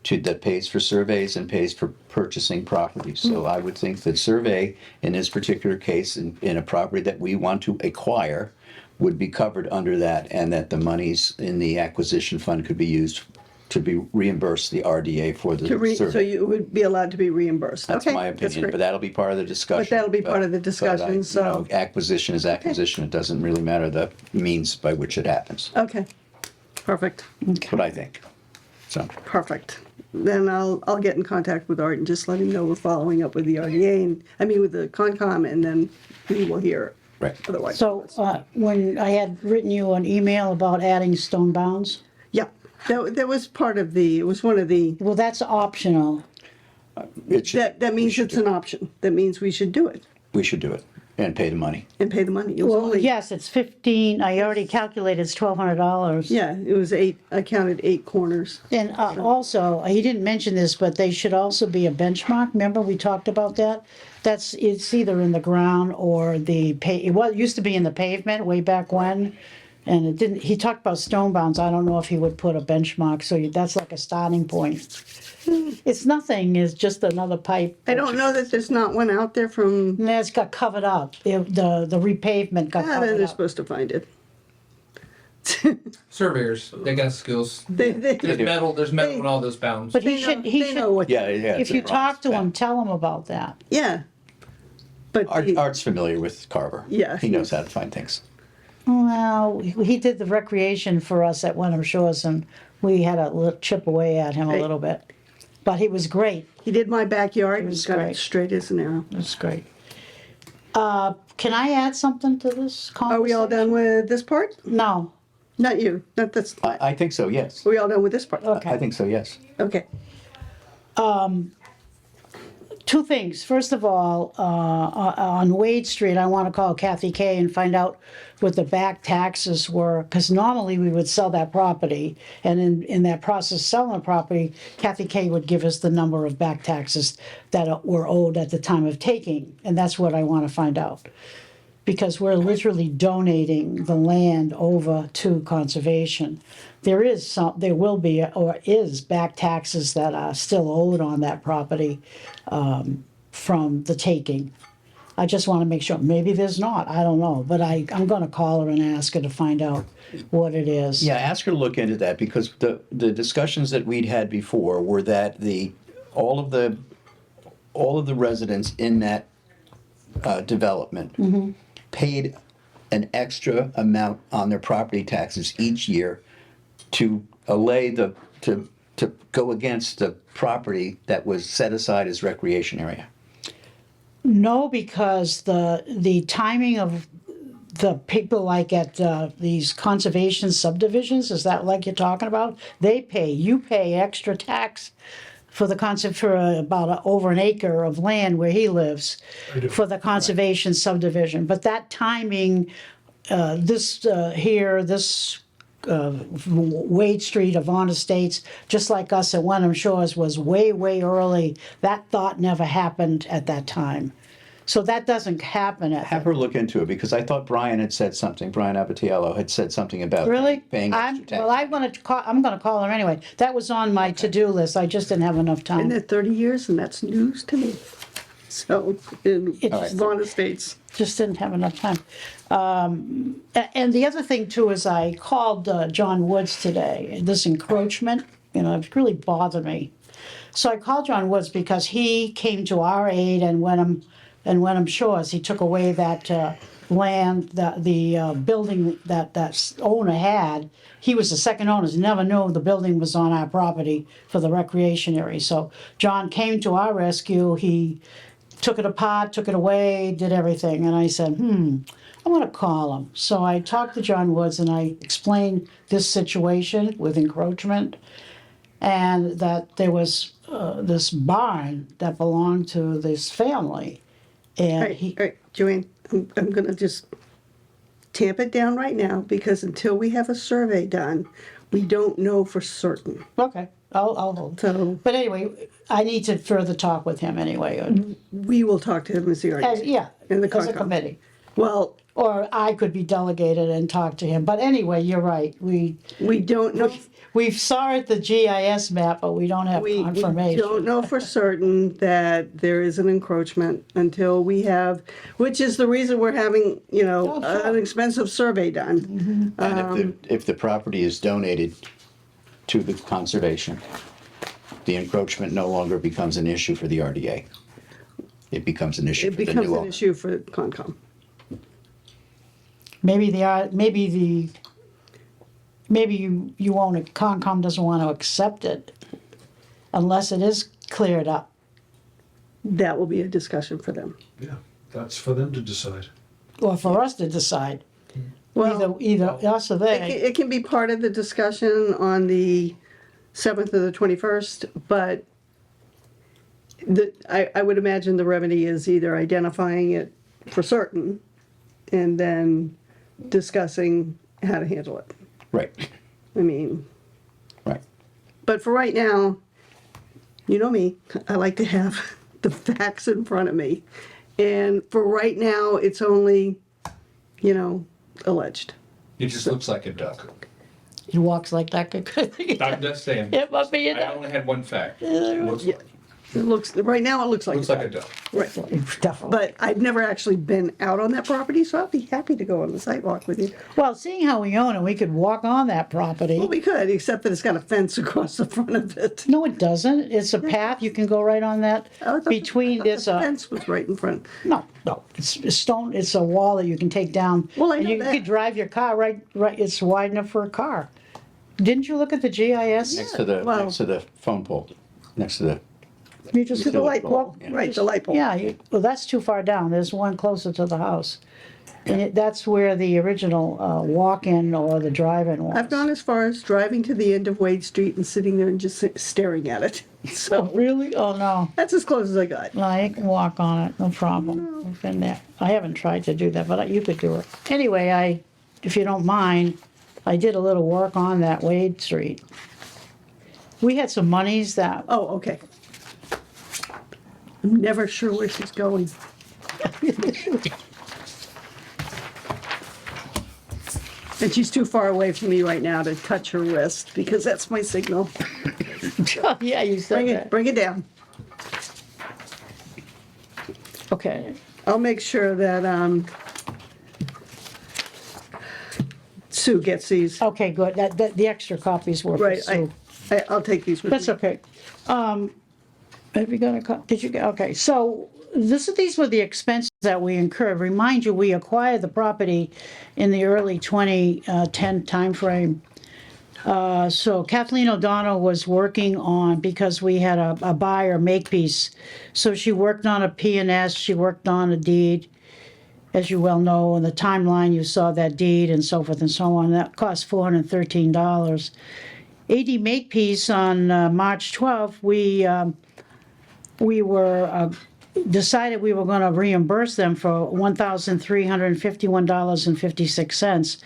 that pays for surveys and pays for purchasing properties. So I would think that survey, in this particular case, in a property that we want to acquire, would be covered under that, and that the monies in the acquisition fund could be used to be reimburse the RDA for the So survey. you would be allowed to be reimbursed. That's Okay, my opinion, but great. that'll be part of the discussion. But that'll be part of the discussion, you so- know, acquisition is acquisition. It doesn't really matter the means by which it happens. Okay, perfect, That's what I think. So, perfect. Then I'll get in contact with Art and just let him know we're following up with the RDA, and, I mean, with the Concom, and then we will hear right. otherwise. So, when I had written you an email about adding stone bounds, Yeah, that was part of the, it was one of the, well, that's optional. It should, that means it's an option. That means we should do it we should do it and pay the money. and pay the money. It was Well, only, yes, it's 15, I already calculated it's $1,200. yeah, it was 8, I counted 8 corners. And also, he didn't mention this, but they should also be a benchmark. Remember, we talked about that? It's either in the ground or it used to be in the pavement way back when. And it didn't, he talked about stone bounds. I don't know if he would put a benchmark, so that's like a starting point. It's nothing, it's just another pipe. I don't know that there's not one out there from, And it's got covered up. The repavement got then covered they're up. supposed to find it. Surveyors, they got skills. They, There's metal in all those bounds. But they he know should, what, Yeah, yeah. if you talk to him, tell him about that. yeah. But, Art's familiar with Carver. Yeah, He knows how to find things. Well, he did the recreation for us at Wenham Shores, and we had a little chip away at him a Right. little bit. But he was great. he did my backyard, was he's got it great. straight as an arrow. It was great. Can I add something to this conversation? Are we all done with this part? No. Not you, not this, I think so, yes. are we all done with this part? Okay. I think so, yes. Okay, Two things. First of all, on Wade Street, I want to call Kathy Kay and find out what the back taxes were, because normally we would sell that property, and in that process of selling the property, Kathy Kay would give us the number of back taxes that were owed at the time of taking, and that's what I want to find out. Because we're literally donating the land over to conservation. There will be, or is, back taxes that are still owed on that property from the taking. I just want to make sure, maybe there's not, I don't know, but I'm gonna call her and ask her to find out what it is. Yeah, ask her to look into that, because the discussions that we'd had before were that all of the residents in that development paid an extra amount on their property taxes each year to allay to go against the property that was set aside as recreation area. No, because the timing of the people like at these conservation subdivisions, is that like you're talking about? You pay extra tax for about over an acre of land where he lives I do. for the conservation subdivision. But that timing, this Wade Street of On Estates, just like us at Wenham Shores, was way, way early. That thought never happened at that time. So that doesn't happen at Have her look into it, because I thought Brian had said something, Brian Abatiello had said something about Really? paying extra tax. Well, I'm gonna call her anyway. That was on my to-do list. I just didn't have enough Been time. there 30 years, and that's news to me. So, in It's- Vaughan Estates. Just didn't have enough time. And the other thing too is I called John Woods today, this encroachment, it really bothered me. So I called John Woods because he came to our aid and Wenham Shores. He took away that land, the building that owner had. He was the second owner, never knew the building was on our property for the recreation area. So John came to our rescue. He took it apart, took it away, did everything. And I said, I'm gonna call him. So I talked to John Woods and I explained this situation with encroachment, and that there was this barn that belonged to this family. All And right, Joanne, I'm gonna just tamp it down right now, because until we have a survey done, we don't know for certain. okay, I'll hold. So But anyway, I need to further talk with him anyway. we will talk to him as the As, RDA. yeah, In the as a Concom. committee. Well, Or I could be delegated and talk to him. But anyway, you're right. we don't know. We saw it, the GIS map, but we don't have We confirmation. don't know for certain that there is an encroachment until we have, which is the reason we're having, Oh, sure. an expensive survey done. And if the property is donated to the conservation, the encroachment no longer becomes an issue for the RDA. It becomes an issue It for the becomes new an owner. issue for Concom. Maybe you own it, Concom doesn't want to accept it unless it is cleared up. That will be a discussion for them. Yeah, that's for them to decide. Or for us to decide. Well, Either us or It they. it can be part of the discussion on the 7th or the 21st, but I would imagine the remedy is either identifying it for certain and then discussing how to handle it. Right, I mean, right. but for right now, you know me, I like to have the facts in front of me. And for right now, it's only, alleged. It just looks like a duck. He walks like that. I'm just saying. It must be a I duck. only had one fact. Right now, it looks like. Looks like a duck. Right. Definitely. But I've never actually been out on that property, so I'll be happy to go on the sidewalk with you. Well, seeing how we own it, we could walk on that property. Well, we could, except that it's got a fence across the front of it. No, it doesn't. It's a path. You can go right on that. Oh, I thought Between the this, fence was right in front. no, it's a stone. It's a wall that you can take down. Well, I and know you that. could drive your car right. It's wide enough for a car. Didn't you look at the GIS? Next to the, well- next to the phone pole, next to the, You just To the light pole, Yeah. right, the light pole. Yeah, well, that's too far down. There's one closer to the house. And that's where the original walk-in or the drive-in was. I've gone as far as driving to the end of Wade Street and sitting there and just staring at it. Oh, So really? Oh, no. that's as close as I got. No, you can walk on it, no problem. I've been there. I haven't tried to do that, but you could do it. Anyway, if you don't mind, I did a little work on that Wade Street. We had some monies that, Oh, okay. I'm never sure where she's going. And she's too far away from me right now to touch her wrist, because that's my signal. yeah, you said that. Bring it down. Okay, I'll make sure that, Sue gets these. okay, good. That, the extra copies were for Right, Sue. I'll take these with me. That's okay. Have you got a, did you get, okay, so these were the expenses that we incurred. Remind you, we acquired the property in the early 2010 timeframe. So Kathleen O'Donnell was working on, because we had a buyer makepiece. So she worked on a P&S, she worked on a deed. as you well know, in the timeline, you saw that deed and so forth and so on. That cost $413. AD Makepeace on March 12th, we were decided we were going to reimburse them for $1,351.56,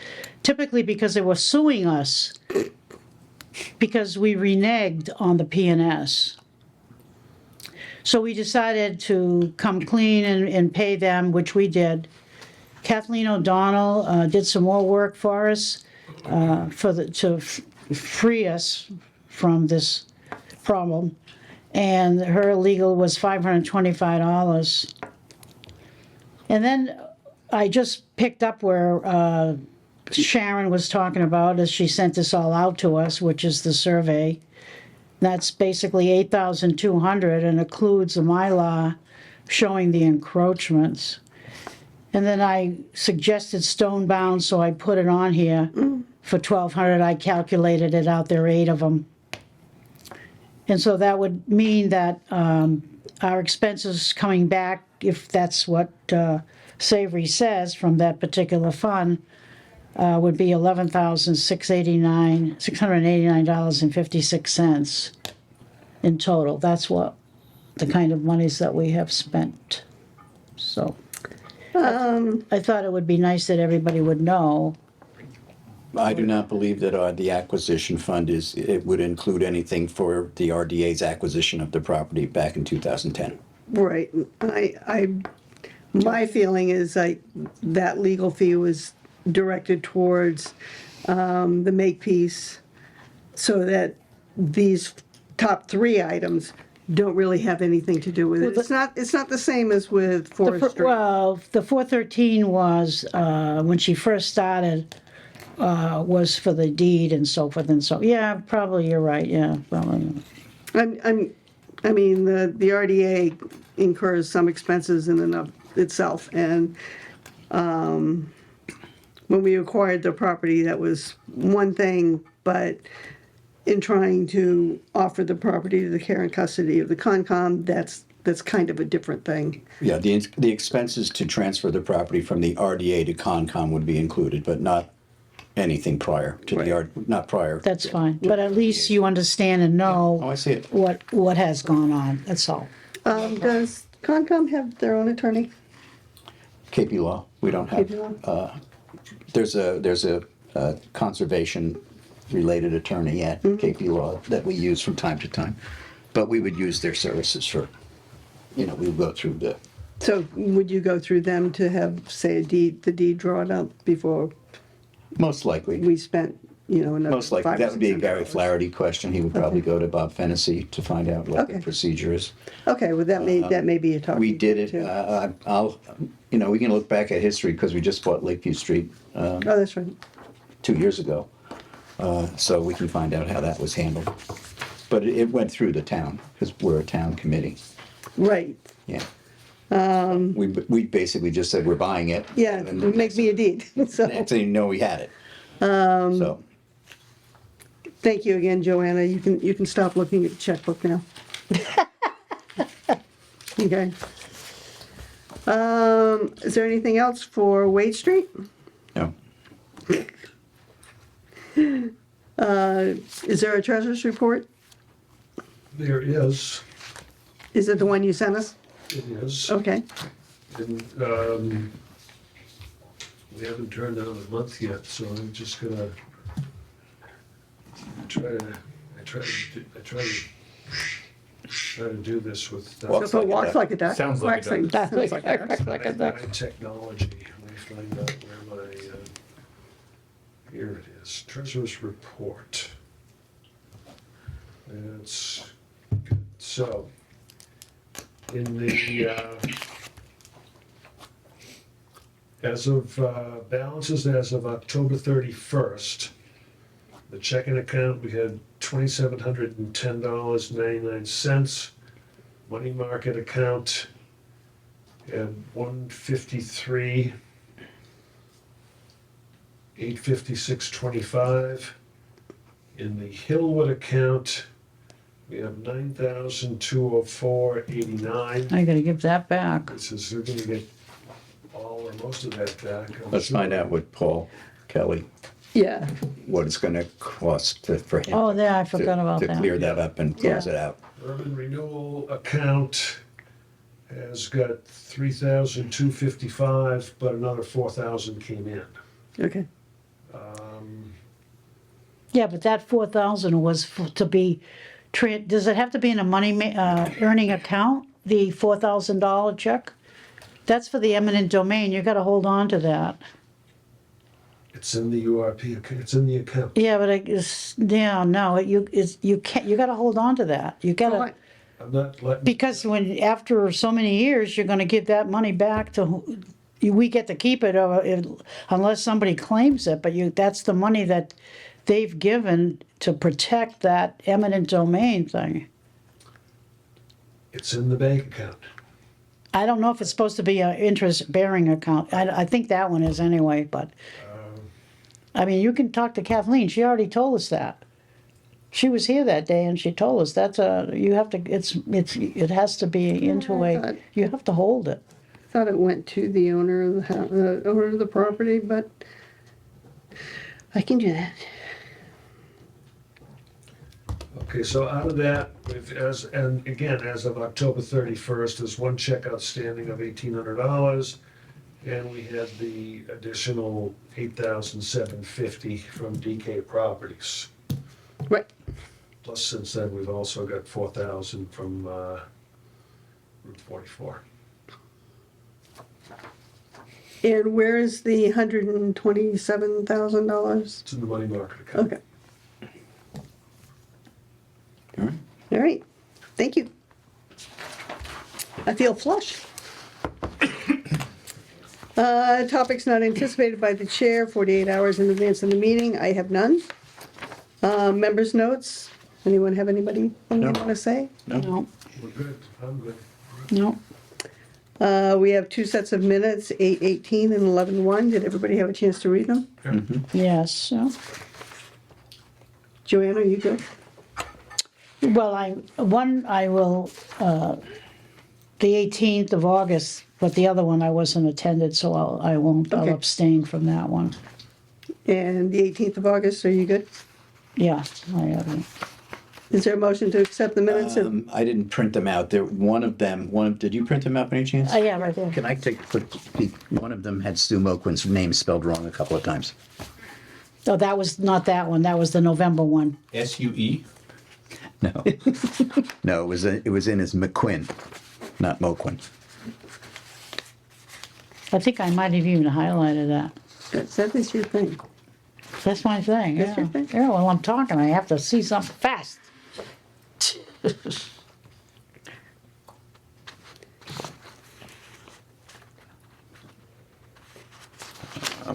typically because they were suing us because we reneged on the P&S. So we decided to come clean and pay them, which we did. Kathleen O'Donnell did some more work for us to free us from this problem. And her legal was $525. And then I just picked up where Sharon was talking about as she sent this all out to us, which is the survey. That's basically $8,200 and includes the MyLaw showing the encroachments. And then I suggested stone bound, so I put it on here for $1,200. I calculated it out, there are 8 of them. And so that would mean that our expenses coming back, if that's what Savory says from that particular fund, would be $689.56 in total. That's what the kind of monies that we have spent. So I thought it would be nice that everybody would know. I do not believe that the acquisition fund it would include anything for the RDA's acquisition of the property back in 2010. Right. My feeling is that legal fee was directed towards the Makepeace, so that these top 3 items don't really have anything to do with it. It's not the same as with Forest Street. Well, the 413 was, when she first started, was for the deed and so forth and so, yeah, probably you're right, yeah, probably. I mean, the RDA incurs some expenses in and of itself, and when we acquired the property, that was one thing, but in trying to offer the property to the care and custody of the Concom, that's kind of a different thing. Yeah, the expenses to transfer the property from the RDA to Concom would be included, but not anything prior to not prior. That's fine, but at least you understand and know. Oh, I see it. What has gone on, that's all. Does Concom have their own attorney? KP Law, we don't have. KP Law? There's a conservation-related attorney at KP Law that we use from time to time, but we would use their services for, we would go through the. So would you go through them to have, say, the deed drawn up before Most likely. we spent, another Most likely, $500 that or would be a Gary $600? Flaherty question. He would probably go to Bob Fennessy to find out what the Okay. procedure is. Okay, well, that may be a talking. We did it, too. we can look back at history because we just bought Lakeview Street Oh, that's right. 2 years ago. So we can find out how that was handled. But it went through the town because we're a town committee. Right. Yeah. We basically just said we're buying it. Yeah, and make me a deed. So, next thing you know, we had it. So, thank you again, Joanna. You can stop looking at the checkbook now. Okay. Is there anything else for Wade Street? no. Is there a treasurer's report? There is, Is it the one you sent us? it is. Okay. And, we haven't turned out a month yet, so I'm just gonna try to do this with Walks So like a walks duck. like a duck. Sounds like a Quacks duck. sounds like a duck. Like a duck. my technology. Let me find out where my, here it is, treasurer's report. It's good. So, in the, as of, balances as of October 31st, the checking account, we had $2,710.99. Money market account had $153,856.25. In the Hillwood account, we have $9,204.89. I gotta give that back. This is, we're gonna get all our most of that back. I'm Let's sure. find out with Paul Kelly, Yeah, what it's gonna cost for him. Oh, yeah, I to- forgot about To that. clear that up and close Yeah. it out. Urban renewal account has got 3,255, but another 4,000 came in. okay. Yeah, but that 4,000 was to be, does it have to be in a earning account, the $4,000 check? That's for the eminent domain, you gotta hold on to that. It's in the URP, it's in the account. Yeah, but you can't, you gotta hold on to that, you gotta, What? I'm not letting, because after so many years, you're gonna give that money back to, we get to keep it, unless somebody claims it, but that's the money that they've given to protect that eminent domain thing. it's in the bank account. I don't know if it's supposed to be an interest-bearing account. I think that one is anyway, but, I mean, you can talk to Kathleen. She already told us that. She was here that day and she told us you have to, it has to be into thought- you have to hold it. Thought it went to the owner of the owner of the property, but I can do that. Okay, so out of that, and again, as of October 31st, there's one check outstanding of $1,800. And we had the additional $8,750 from DK Properties. Right. Plus, since then, we've also got 4,000 from Route 44. And where is the $127,000? It's in the money market account. Okay, All right. all right, thank you. I feel flush. Topics not anticipated by the chair 48 hours in advance of the meeting, I have none. Members' notes, anyone have anything they want to say? No, We're good, I'm good. no. We have two sets of minutes, 8:18 and 11:1. Did everybody have a chance to read them? Yes, so. Joanne, are you good? Well, I will, the 18th of August, but the other one I wasn't attended, so I'll Okay. abstain from that one. And the 18th of August, are you good? Yeah, I haven't. Is there a motion to accept the minutes? I didn't print them out. One of them, did you print them out by any chance? Yeah, right there. Can I take a quick peek? One of them had Stu Moquin's name spelled wrong a couple of times. Oh, that was not that one, that was the November one. SUE? No. No, it was in as McQuinn, not Moquin. I think I might have even highlighted that. That is your thing. That's my thing, That's yeah. your thing? Yeah, well, I'm talking, I have to see something fast.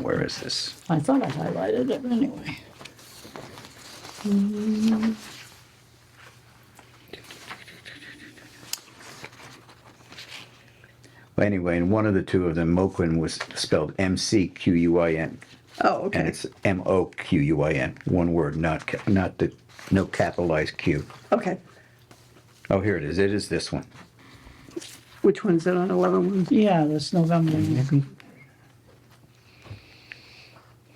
Where is this? I thought I highlighted it anyway. Well, anyway, in one of the two of them, Moquin was spelled McQuin, Oh, and okay, it's Moquin, one word, no capitalized Q. okay. Oh, here it is. It is this one. Which one's it on 11-1? Yeah, this November one.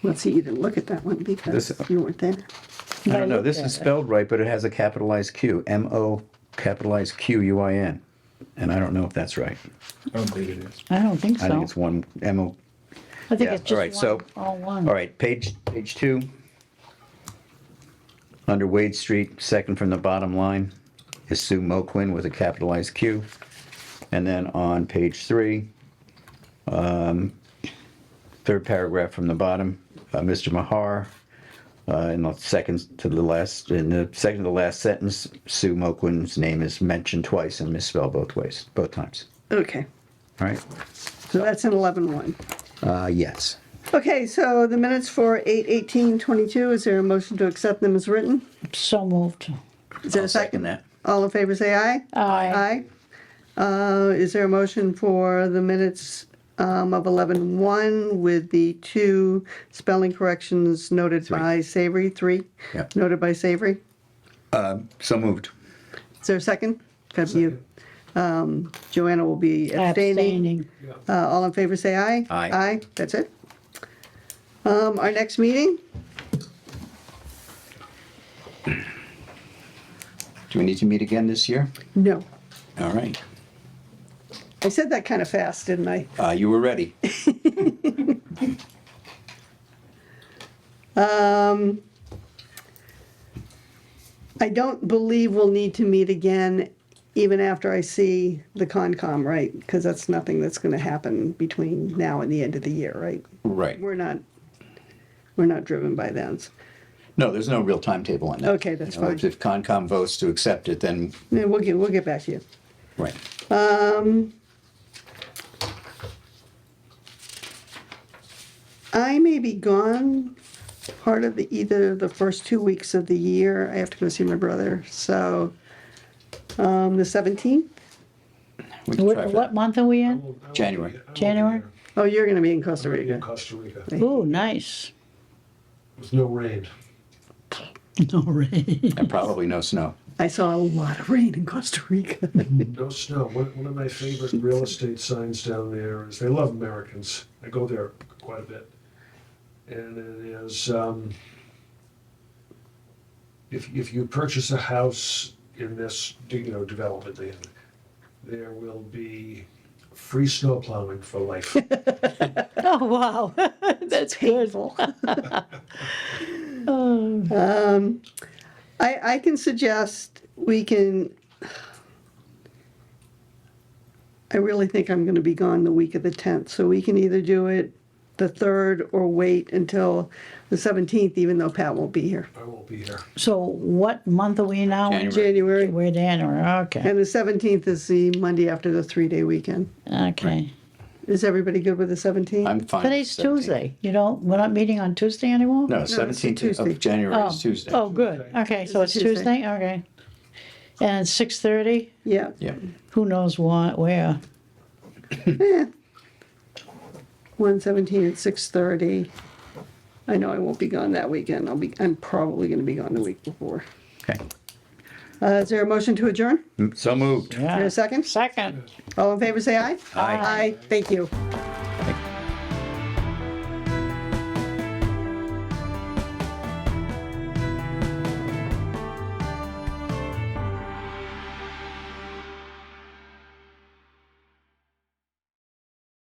Let's see, you didn't look at that one because This- you weren't there. I don't know. looked This at is it. spelled right, but it has a capitalized Q. MO capitalized QUIN. And I don't know if that's right. I don't believe it is. I don't think so. I think it's one MO. I think Yeah, it's all right, just so- one, all one. All right, page 2. Under Wade Street, second from the bottom line, is Sue Moquin with a capitalized Q. And then on page 3, third paragraph from the bottom, Mr. Mahar, in the second to the last sentence, Sue Moquin's name is mentioned twice and misspelled both times. Okay, All right? so that's in 11-1. Yes. Okay, so the minutes for 8/18/22, is there a motion to accept them as written? So moved. Is there I'll a second? that. All in favor, say aye. Aye. Aye. Is there a motion for the minutes of 11-1 with the 2 spelling corrections noted 3. by Savory, 3? Yeah. Noted by Savory. So moved. Is there a second? Got you. Joanna will be abstaining. Abstaining. All in favor, say aye. Aye. Aye, that's it. Our next meeting, Do we need to meet again this year? no. All right. I said that kind of fast, didn't I? You were ready. I don't believe we'll need to meet again even after I see the Concom, right? Because that's nothing that's gonna happen between now and the end of the year, right? Right. We're not driven by those. No, there's no real timetable on that. Okay, that's You know, fine. If Concom votes to accept it, then, Yeah, we'll get back to you. right. I may be gone part of either the first 2 weeks of the year. I have to go see my brother, so, the 17th? We can try for What that. month are we I in? won't- I won't January. be- I won't be January? there. Oh, you're gonna be in I'm Costa gonna be in Rica. Costa Rica Ooh, nice. with no rain. No rain. And probably no snow. I saw a lot of rain in Costa Rica. No snow. One of my favorite real estate signs down there is, they love Americans. I go there quite a bit. And it is, if you purchase a house in this, development, there will be free snow plowing for life. Oh, wow. That's good. Painful. I can suggest I really think I'm gonna be gone the week of the 10th, so we can either do it the 3rd or wait until the 17th, even though Pat won't be here. I won't be here. So what month are we now? January. January, We're January, okay, and the 17th is the Monday after the 3-day weekend. okay. Is everybody good with the 17th? I'm fine. Today's 17th. Tuesday. We're not meeting on Tuesday anymore? No, it's a 17th Tuesday. of January Oh. is Tuesday. Oh, good. Okay, so it's It's a Tuesday. Tuesday, okay. And 6:30? Yeah. Yeah. Who knows what, where? 117 at 6:30. I know I won't be gone that weekend. I'm probably gonna be gone the week before. Okay. Is there a motion to adjourn? So moved. Is there a second? Second. All in favor, say aye. Aye. Aye, thank you.